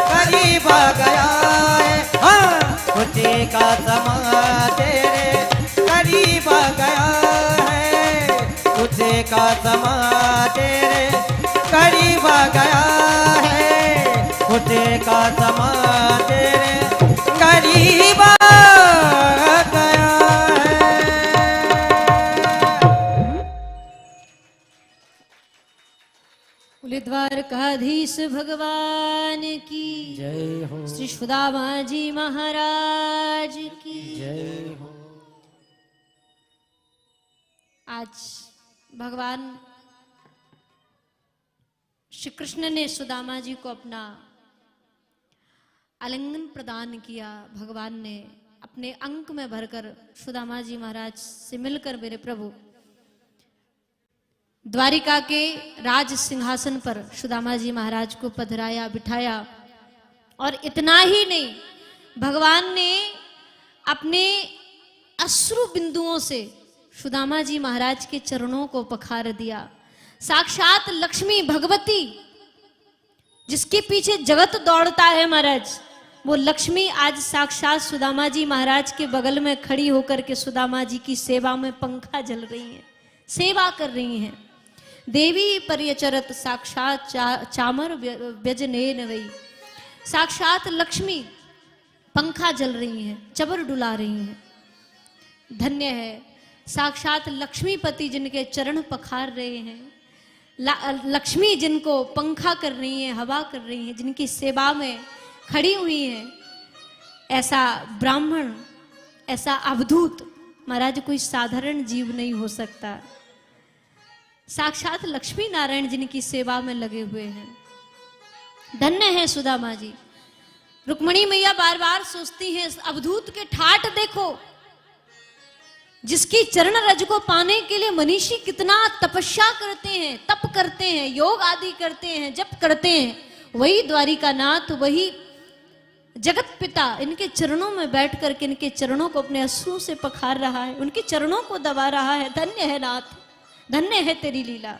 करीब आ गया है, हाँ उसी का समा तेरे करीब आ गया है, उसी का समा तेरे करीब आ गया है, खुदे का समा तेरे करीब आ गया है। बोले द्वारकाधीश भगवान की जय हो, श्री सुदामा जी महाराज की जय हो। आज भगवान श्री कृष्ण ने सुदामा जी को अपना आलिंगन प्रदान किया। भगवान ने अपने अंक में भरकर सुदामा जी महाराज से मिलकर मेरे प्रभु द्वारिका के राज सिंहासन पर सुदामा जी महाराज को पधराया, बिठाया। और इतना ही नहीं, भगवान ने अपने अश्रु बिंदुओं से सुदामा जी महाराज के चरणों को पखार दिया। साक्षात लक्ष्मी भगवती जिसके पीछे जगत दौड़ता है महाराज, वो लक्ष्मी आज साक्षात सुदामा जी महाराज के बगल में खड़ी होकर के सुदामा जी की सेवा में पंखा जल रही हैं, सेवा कर रही हैं। देवी पर्यचरत साक्षात चामर व्यजनेन वै, साक्षात लक्ष्मी पंखा जल रही हैं, चबर डुला रही हैं। धन्य है साक्षात लक्ष्मीपति जिनके चरण पखार रहे हैं, लक्ष्मी जिनको पंखा कर रही है, हवा कर रही है, जिनकी सेवा में खड़ी हुई है। ऐसा ब्राह्मण, ऐसा अवधूत महाराज कोई साधारण जीव नहीं हो सकता। साक्षात लक्ष्मी नारायण जिनकी सेवा में लगे हुए हैं। धन्य है सुदामा जी। रुक्मणी मैया बार बार सोचती हैं, इस अवधूत के ठाट देखो, जिसकी चरण रज को पाने के लिए मनीषी कितना तपस्या करते हैं, तप करते हैं, योग आदि करते हैं, जप करते हैं। वही द्वारिका नाथ, वही जगत पिता इनके चरणों में बैठ करके इनके चरणों को अपने अश्रु से पखार रहा है, उनके चरणों को दबा रहा है। धन्य है नाथ, धन्य है तेरी लीला।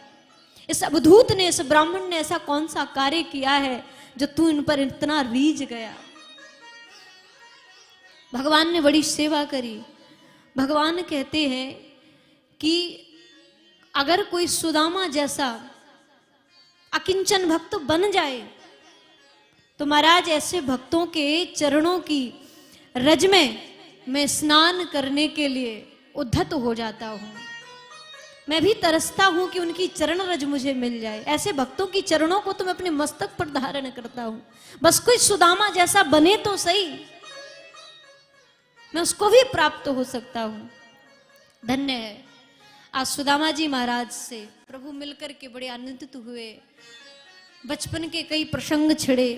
इस अवधूत ने, इस ब्राह्मण ने ऐसा कौन सा कार्य किया है जो तू इन पर इतना रीझ गया। भगवान ने बड़ी सेवा करी। भगवान कहते हैं कि अगर कोई सुदामा जैसा अकिंचन भक्त बन जाए तो महाराज ऐसे भक्तों के चरणों की रज में मैं स्नान करने के लिए उद्धत हो जाता हूं। मैं भी तरसता हूं कि उनकी चरण रज मुझे मिल जाए। ऐसे भक्तों की चरणों को तो मैं अपने मस्तक पर धारण करता हूं। बस कोई सुदामा जैसा बने तो सही, मैं उसको भी प्राप्त हो सकता हूं। धन्य है। आज सुदामा जी महाराज से प्रभु मिलकर के बड़े आनंदित हुए। बचपन के कई प्रसंग छिड़े,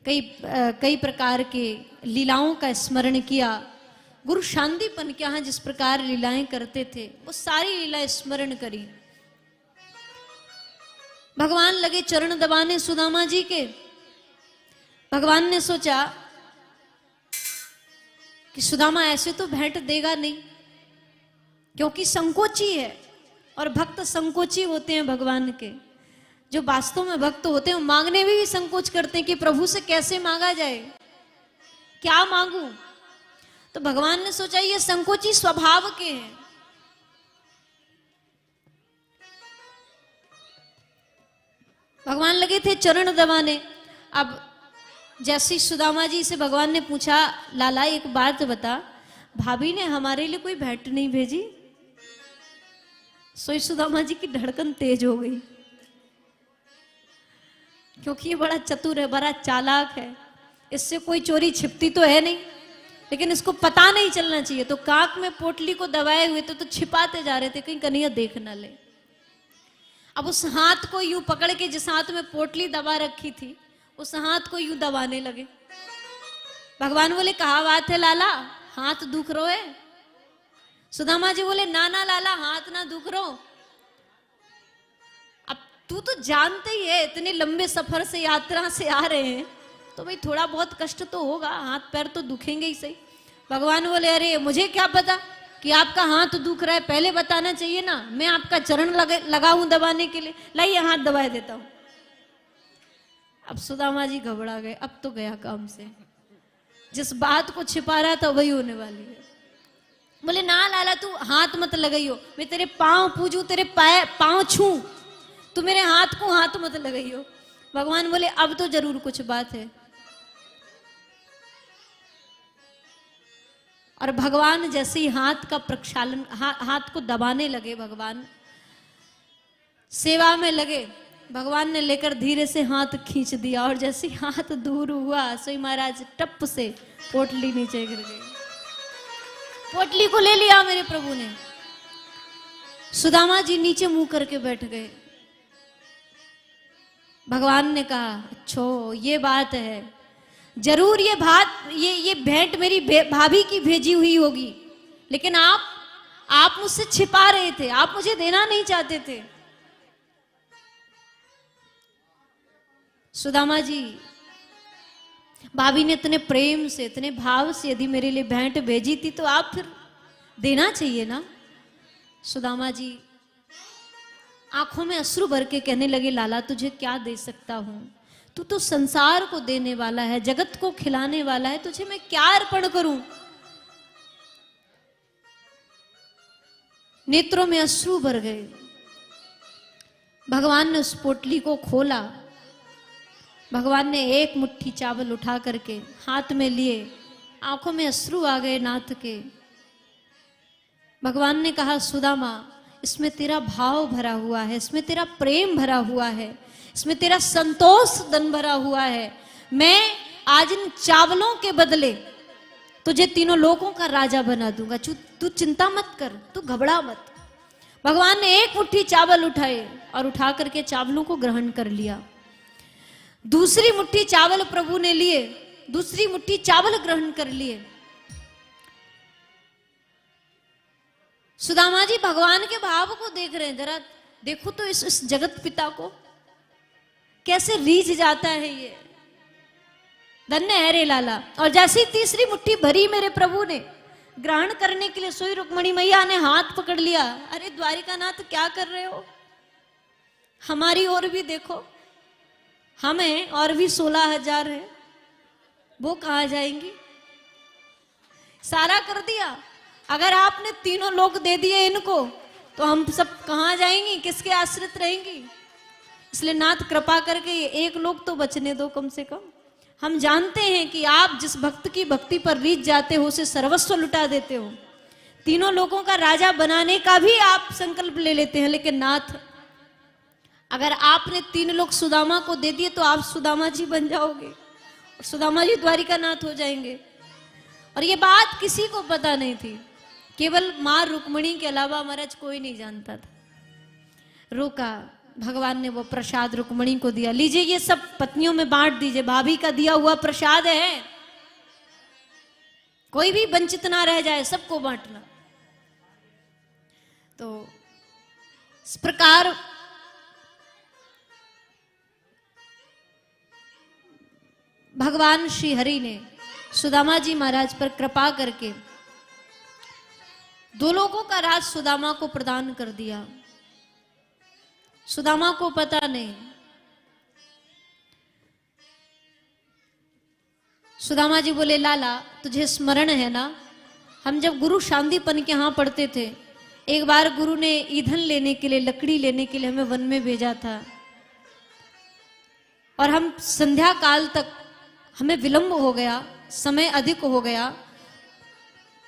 कई प्रकार के लीलाओं का स्मरण किया। गुरु शांतिपन के यहाँ जिस प्रकार लीलाएं करते थे वो सारी लीलाएं स्मरण करी। भगवान लगे चरण दबाने सुदामा जी के। भगवान ने सोचा कि सुदामा ऐसे तो भेंट देगा नहीं, क्योंकि संकोची है और भक्त संकोची होते हैं भगवान के। जो वास्तव में भक्त होते हैं वो मांगने में भी संकोच करते हैं कि प्रभु से कैसे मांगा जाए, क्या मांगूं। तो भगवान ने सोचा ये संकोची स्वभाव के हैं। भगवान लगे थे चरण दबाने। अब जैसे सुदामा जी से भगवान ने पूछा, लाला एक बात बता, भाभी ने हमारे लिए कोई भेंट नहीं भेजी? सोई सुदामा जी की धड़कन तेज हो गई, क्योंकि ये बड़ा चतुर है, बड़ा चालाक है, इससे कोई चोरी छिपती तो है नहीं, लेकिन इसको पता नहीं चलना चाहिए। तो काक में पोटली को दबाए हुए तो छिपाते जा रहे थे, कहीं कन्हैया देख न ले। अब उस हाथ को यूं पकड़ के, जिस हाथ में पोटली दबा रखी थी, उस हाथ को यूं दबाने लगे। भगवान बोले कहा बात है लाला, हाथ दुख रो है? सुदामा जी बोले ना ना लाला, हाथ ना दुख रो। अब तू तो जानते ही है, इतने लंबे सफर से यात्रा से आ रहे हैं तो भाई थोड़ा बहुत कष्ट तो होगा, हाथ पैर तो दुखेंगे ही सही। भगवान बोले अरे मुझे क्या पता कि आपका हाथ दुख रहा है, पहले बताना चाहिए ना, मैं आपका चरण लगा हूं दबाने के लिए, लाइए हाथ दबा देता हूं। अब सुदामा जी घबरा गए, अब तो गया काम से, जिस बात को छिपा रहा था वही होने वाली है। बोले ना लाला तू हाथ मत लगाइयो, मैं तेरे पांव पूजू, तेरे पांव छू, तू मेरे हाथ को हाथ मत लगाइयो। भगवान बोले अब तो जरूर कुछ बात है। और भगवान जैसे ही हाथ का प्रक्षालन, हाथ को दबाने लगे, भगवान सेवा में लगे। भगवान ने लेकर धीरे से हाथ खींच दिया और जैसे हाथ दूर हुआ सोई महाराज टप से पोटली नीचे गिर गई। पोटली को ले लिया मेरे प्रभु ने। सुदामा जी नीचे मुंह करके बैठ गए। भगवान ने कहा अच्छो ये बात है, जरूर ये भेंट मेरी भाभी की भेजी हुई होगी, लेकिन आप मुझसे छिपा रहे थे, आप मुझे देना नहीं चाहते थे। सुदामा जी, भाभी ने इतने प्रेम से, इतने भाव से यदि मेरे लिए भेंट भेजी थी तो आप फिर देना चाहिए ना। सुदामा जी आंखों में अश्रु भर के कहने लगे लाला तुझे क्या दे सकता हूं, तू तो संसार को देने वाला है, जगत को खिलाने वाला है, तुझे मैं क्या अर्पण करूं। नेत्रों में अश्रु भर गए। भगवान ने उस पोटली को खोला। भगवान ने एक मुट्ठी चावल उठा करके हाथ में लिए, आंखों में अश्रु आ गए नाथ के। भगवान ने कहा सुदामा इसमें तेरा भाव भरा हुआ है, इसमें तेरा प्रेम भरा हुआ है, इसमें तेरा संतोष धन भरा हुआ है। मैं आज इन चावलों के बदले तुझे तीनों लोगों का राजा बना दूंगा, तू चिंता मत कर, तू घबरा मत। भगवान ने एक मुट्ठी चावल उठाए और उठा करके चावलों को ग्रहण कर लिया। दूसरी मुट्ठी चावल प्रभु ने लिए, दूसरी मुट्ठी चावल ग्रहण कर लिए। सुदामा जी भगवान के भाव को देख रहे हैं, जरा देखो तो इस जगत पिता को कैसे रीझ जाता है ये। धन्य है रे लाला। और जैसी तीसरी मुट्ठी भरी मेरे प्रभु ने ग्रहण करने के लिए सोई रुक्मणी मैया ने हाथ पकड़ लिया। अरे द्वारिकानाथ क्या कर रहे हो, हमारी ओर भी देखो, हमें और भी 16,000 है, वो कहाँ जाएंगी। सारा कर दिया। अगर आपने तीनों लोग दे दिए इनको तो हम सब कहाँ जाएंगी, किसके आश्रित रहेंगी। इसलिए नाथ कृपा करके ये एक लोग तो बचने दो कम से कम। हम जानते हैं कि आप जिस भक्त की भक्ति पर रीझ जाते हो उसे सर्वस्व लुटा देते हो। तीनों लोगों का राजा बनाने का भी आप संकल्प ले लेते हैं, लेकिन नाथ अगर आपने 3 लोग सुदामा को दे दिए तो आप सुदामा जी बन जाओगे और सुदामा जी द्वारिका नाथ हो जाएंगे। और ये बात किसी को पता नहीं थी, केवल मां रुक्मणी के अलावा महाराज कोई नहीं जानता था। रोका, भगवान ने वो प्रसाद रुक्मणी को दिया, लीजिए ये सब पत्नियों में बांट दीजिए, भाभी का दिया हुआ प्रसाद है, कोई भी वंचित ना रह जाए, सबको बांटना। तो इस प्रकार भगवान श्री हरि ने सुदामा जी महाराज पर कृपा करके 2 लोगों का राज सुदामा को प्रदान कर दिया। सुदामा को पता नहीं। सुदामा जी बोले, लाला तुझे स्मरण है ना, हम जब गुरु शांतिपन के यहाँ पढ़ते थे, एक बार गुरु ने ईंधन लेने के लिए, लकड़ी लेने के लिए हमें वन में भेजा था और हम संध्या काल तक हमें विलंब हो गया, समय अधिक हो गया,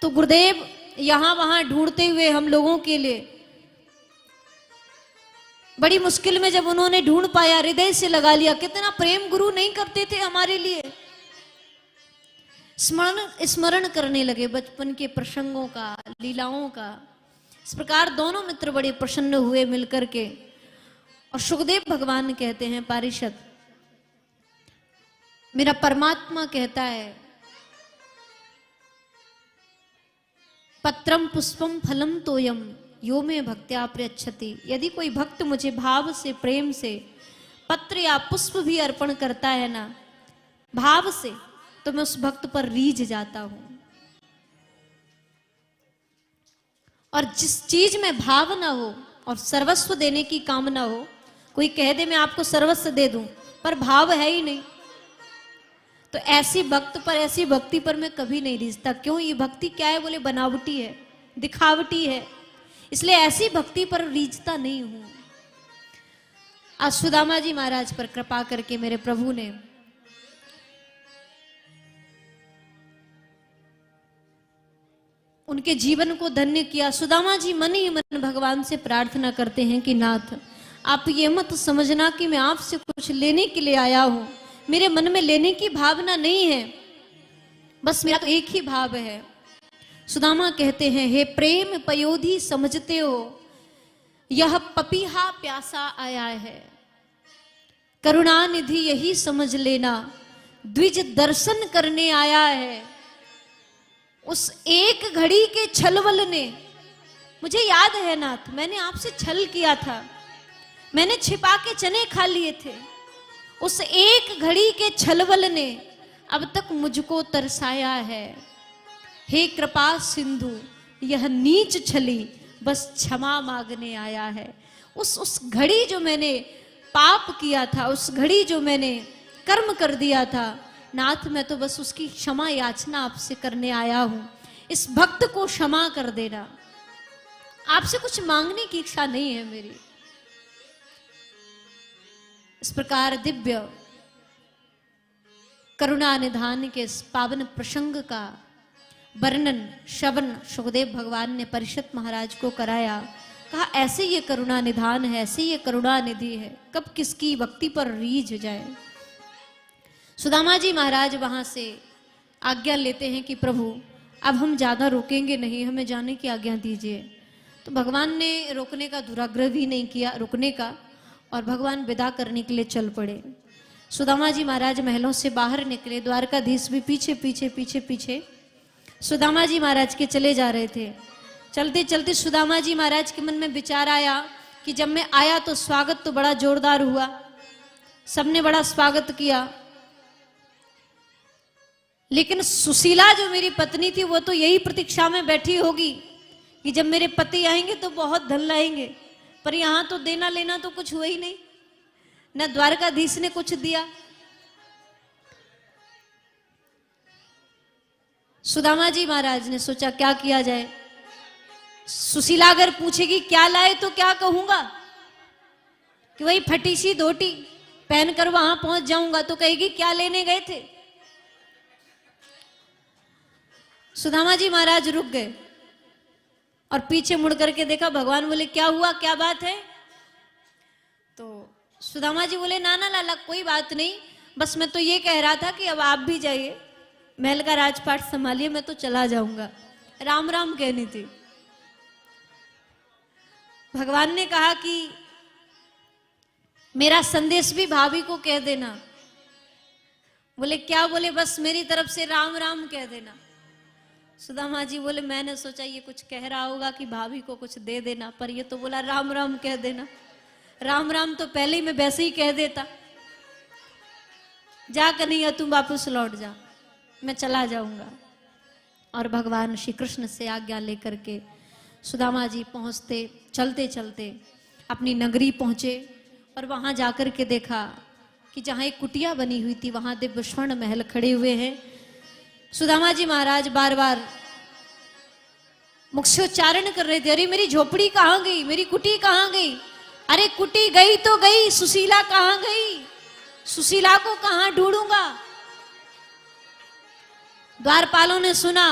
तो गुरुदेव यहां वहां ढूंढते हुए हम लोगों के लिए बड़ी मुश्किल में जब उन्होंने ढूंढ पाया, हृदय से लगा लिया। कितना प्रेम गुरु नहीं करते थे हमारे लिए। स्मरण करने लगे बचपन के प्रसंगों का, लीलाओं का। इस प्रकार दोनों मित्र बड़े प्रसन्न हुए मिलकर के। और सुखदेव भगवान कहते हैं, पारिषद मेरा परमात्मा कहता है, पत्रम पुष्पम फलम तोयम यो में भक्त्या प्रयच्छति। यदि कोई भक्त मुझे भाव से, प्रेम से पत्र या पुष्प भी अर्पण करता है ना, भाव से, तो मैं उस भक्त पर रीझ जाता हूं। और जिस चीज में भाव ना हो और सर्वस्व देने की कामना हो, कोई कह दे मैं आपको सर्वस्व दे दूं, पर भाव है ही नहीं, तो ऐसी भक्त पर, ऐसी भक्ति पर मैं कभी नहीं रीझता। क्यों? ये भक्ति क्या है? बोले बनावटी है, दिखावटी है, इसलिए ऐसी भक्ति पर रीझता नहीं हूं। आज सुदामा जी महाराज पर कृपा करके मेरे प्रभु ने उनके जीवन को धन्य किया। सुदामा जी मन ही मन भगवान से प्रार्थना करते हैं कि नाथ आप ये मत समझना कि मैं आपसे कुछ लेने के लिए आया हूं, मेरे मन में लेने की भावना नहीं है, बस मेरा तो एक ही भाव है। सुदामा कहते हैं, हे प्रेम पयोधी समझते हो, यह पपीहा प्यासा आया है, करुणा निधि यही समझ लेना, द्विज दर्शन करने आया है। उस एक घड़ी के छलवल ने, मुझे याद है नाथ, मैंने आपसे छल किया था, मैंने छिपा के चने खा लिए थे, उस एक घड़ी के छलवल ने अब तक मुझको तरसाया है। हे कृपा सिंधु यह नीच छली बस क्षमा मांगने आया है। उस घड़ी जो मैंने पाप किया था, उस घड़ी जो मैंने कर्म कर दिया था, नाथ मैं तो बस उसकी क्षमा याचना आपसे करने आया हूं। इस भक्त को क्षमा कर देना, आपसे कुछ मांगने की इच्छा नहीं है मेरी। इस प्रकार दिव्य करुणा निधान के इस पावन प्रसंग का वर्णन, श्रवण सुखदेव भगवान ने परिषद महाराज को कराया। कहा ऐसे ये करुणा निधान है, ऐसे ये करुणा निधि है, कब किसकी भक्ति पर रीझ जाए। सुदामा जी महाराज वहां से आज्ञा लेते हैं कि प्रभु अब हम ज्यादा रोकेंगे नहीं, हमें जाने की आज्ञा दीजिए। तो भगवान ने रोकने का दुराग्रह भी नहीं किया, रुकने का, और भगवान विदा करने के लिए चल पड़े। सुदामा जी महाराज महलों से बाहर निकले, द्वारकाधीश भी पीछे पीछे पीछे पीछे सुदामा जी महाराज के चले जा रहे थे। चलते चलते सुदामा जी महाराज के मन में विचार आया कि जब मैं आया तो स्वागत तो बड़ा जोरदार हुआ, सबने बड़ा स्वागत किया, लेकिन सुशीला जो मेरी पत्नी थी वो तो यही प्रतीक्षा में बैठी होगी कि जब मेरे पति आएंगे तो बहुत धन लाएंगे, पर यहां तो देना लेना तो कुछ हुआ ही नहीं, न द्वारकाधीश ने कुछ दिया। सुदामा जी महाराज ने सोचा क्या किया जाए। सुशीला अगर पूछेगी क्या लाए तो क्या कहूंगा, कि वही फटी सी धोती पहनकर वहां पहुंच जाऊंगा तो कहेगी क्या लेने गए थे। सुदामा जी महाराज रुक गए और पीछे मुड़ करके देखा, भगवान बोले क्या हुआ, क्या बात है? तो सुदामा जी बोले ना ना लाला कोई बात नहीं, बस मैं तो ये कह रहा था कि अब आप भी जाइए, महल का राजपाट संभालिए, मैं तो चला जाऊंगा। राम राम कहनी थी। भगवान ने कहा कि मेरा संदेश भी भाभी को कह देना। बोले क्या? बोले बस मेरी तरफ से राम राम कह देना। सुदामा जी बोले मैंने सोचा ये कुछ कह रहा होगा कि भाभी को कुछ दे देना, पर ये तो बोला राम राम कह देना। राम राम तो पहले ही मैं वैसे ही कह देता। जा कन्हैया तुम वापस लौट जा, मैं चला जाऊंगा। और भगवान श्री कृष्ण से आज्ञा लेकर के सुदामा जी पहुंचते, चलते चलते अपनी नगरी पहुंचे और वहां जाकर के देखा कि जहां एक कुटिया बनी हुई थी वहां दिव्य स्वर्ण महल खड़े हुए हैं। सुदामा जी महाराज बार बार मुख से उच्चारण कर रहे थे, अरे मेरी झोपड़ी कहाँ गई, मेरी कुटी कहाँ गई? अरे कुटी गई तो गई, सुशीला कहाँ गई? सुशीला को कहाँ ढूंढूंगा? द्वारपालों ने सुना,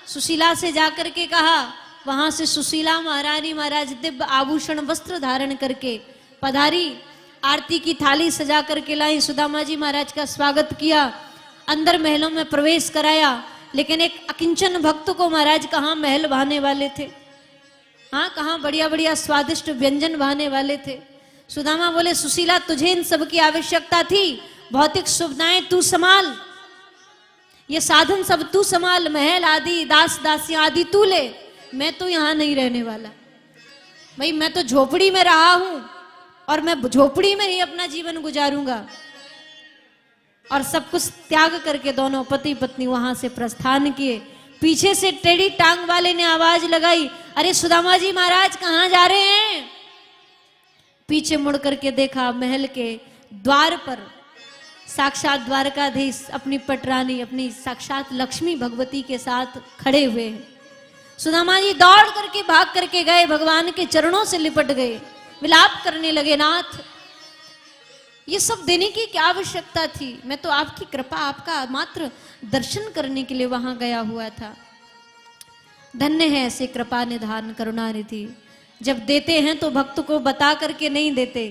सुशीला से जाकर के कहा, वहां से सुशीला महारानी महाराज दिव्य आभूषण वस्त्र धारण करके पधारी, आरती की थाली सजा करके लाई, सुदामा जी महाराज का स्वागत किया, अंदर महलों में प्रवेश कराया। लेकिन एक अकिंचन भक्त को महाराज कहाँ महल बहाने वाले थे, हाँ कहाँ बढ़िया बढ़िया स्वादिष्ट व्यंजन बहाने वाले थे। सुदामा बोले सुशीला तुझे इन सब की आवश्यकता थी, भौतिक सुविधाएं तू संभाल, ये साधन सब तू संभाल, महल आदि दास दासियां आदि तू ले, मैं तो यहां नहीं रहने वाला। भाई मैं तो झोपड़ी में रहा हूं और मैं झोपड़ी में ही अपना जीवन गुजारूंगा। और सब कुछ त्याग करके दोनों पति पत्नी वहां से प्रस्थान किए। पीछे से टेढ़ी टांग वाले ने आवाज लगाई, अरे सुदामा जी महाराज कहां जा रहे हैं? पीछे मुड़ करके देखा, महल के द्वार पर साक्षात द्वारकाधीश अपनी पटरानी, अपनी साक्षात लक्ष्मी भगवती के साथ खड़े हुए हैं। सुदामा जी दौड़ करके भाग करके गए, भगवान के चरणों से लिपट गए, विलाप करने लगे, नाथ ये सब देने की क्या आवश्यकता थी? मैं तो आपकी कृपा, आपका मात्र दर्शन करने के लिए वहां गया हुआ था। धन्य है ऐसे कृपा निधान करुणा निधि, जब देते हैं तो भक्त को बता करके नहीं देते।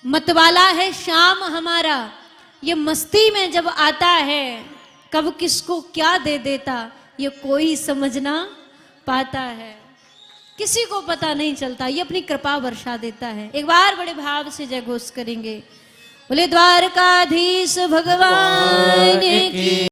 मतवाला है श्याम हमारा, ये मस्ती में जब आता है, कब किसको क्या दे देता ये कोई समझ ना पाता है। किसी को पता नहीं चलता, ये अपनी कृपा वर्षा देता है। एक बार बड़े भाव से जय घोष करेंगे, बोले द्वारकाधीश भगवान की।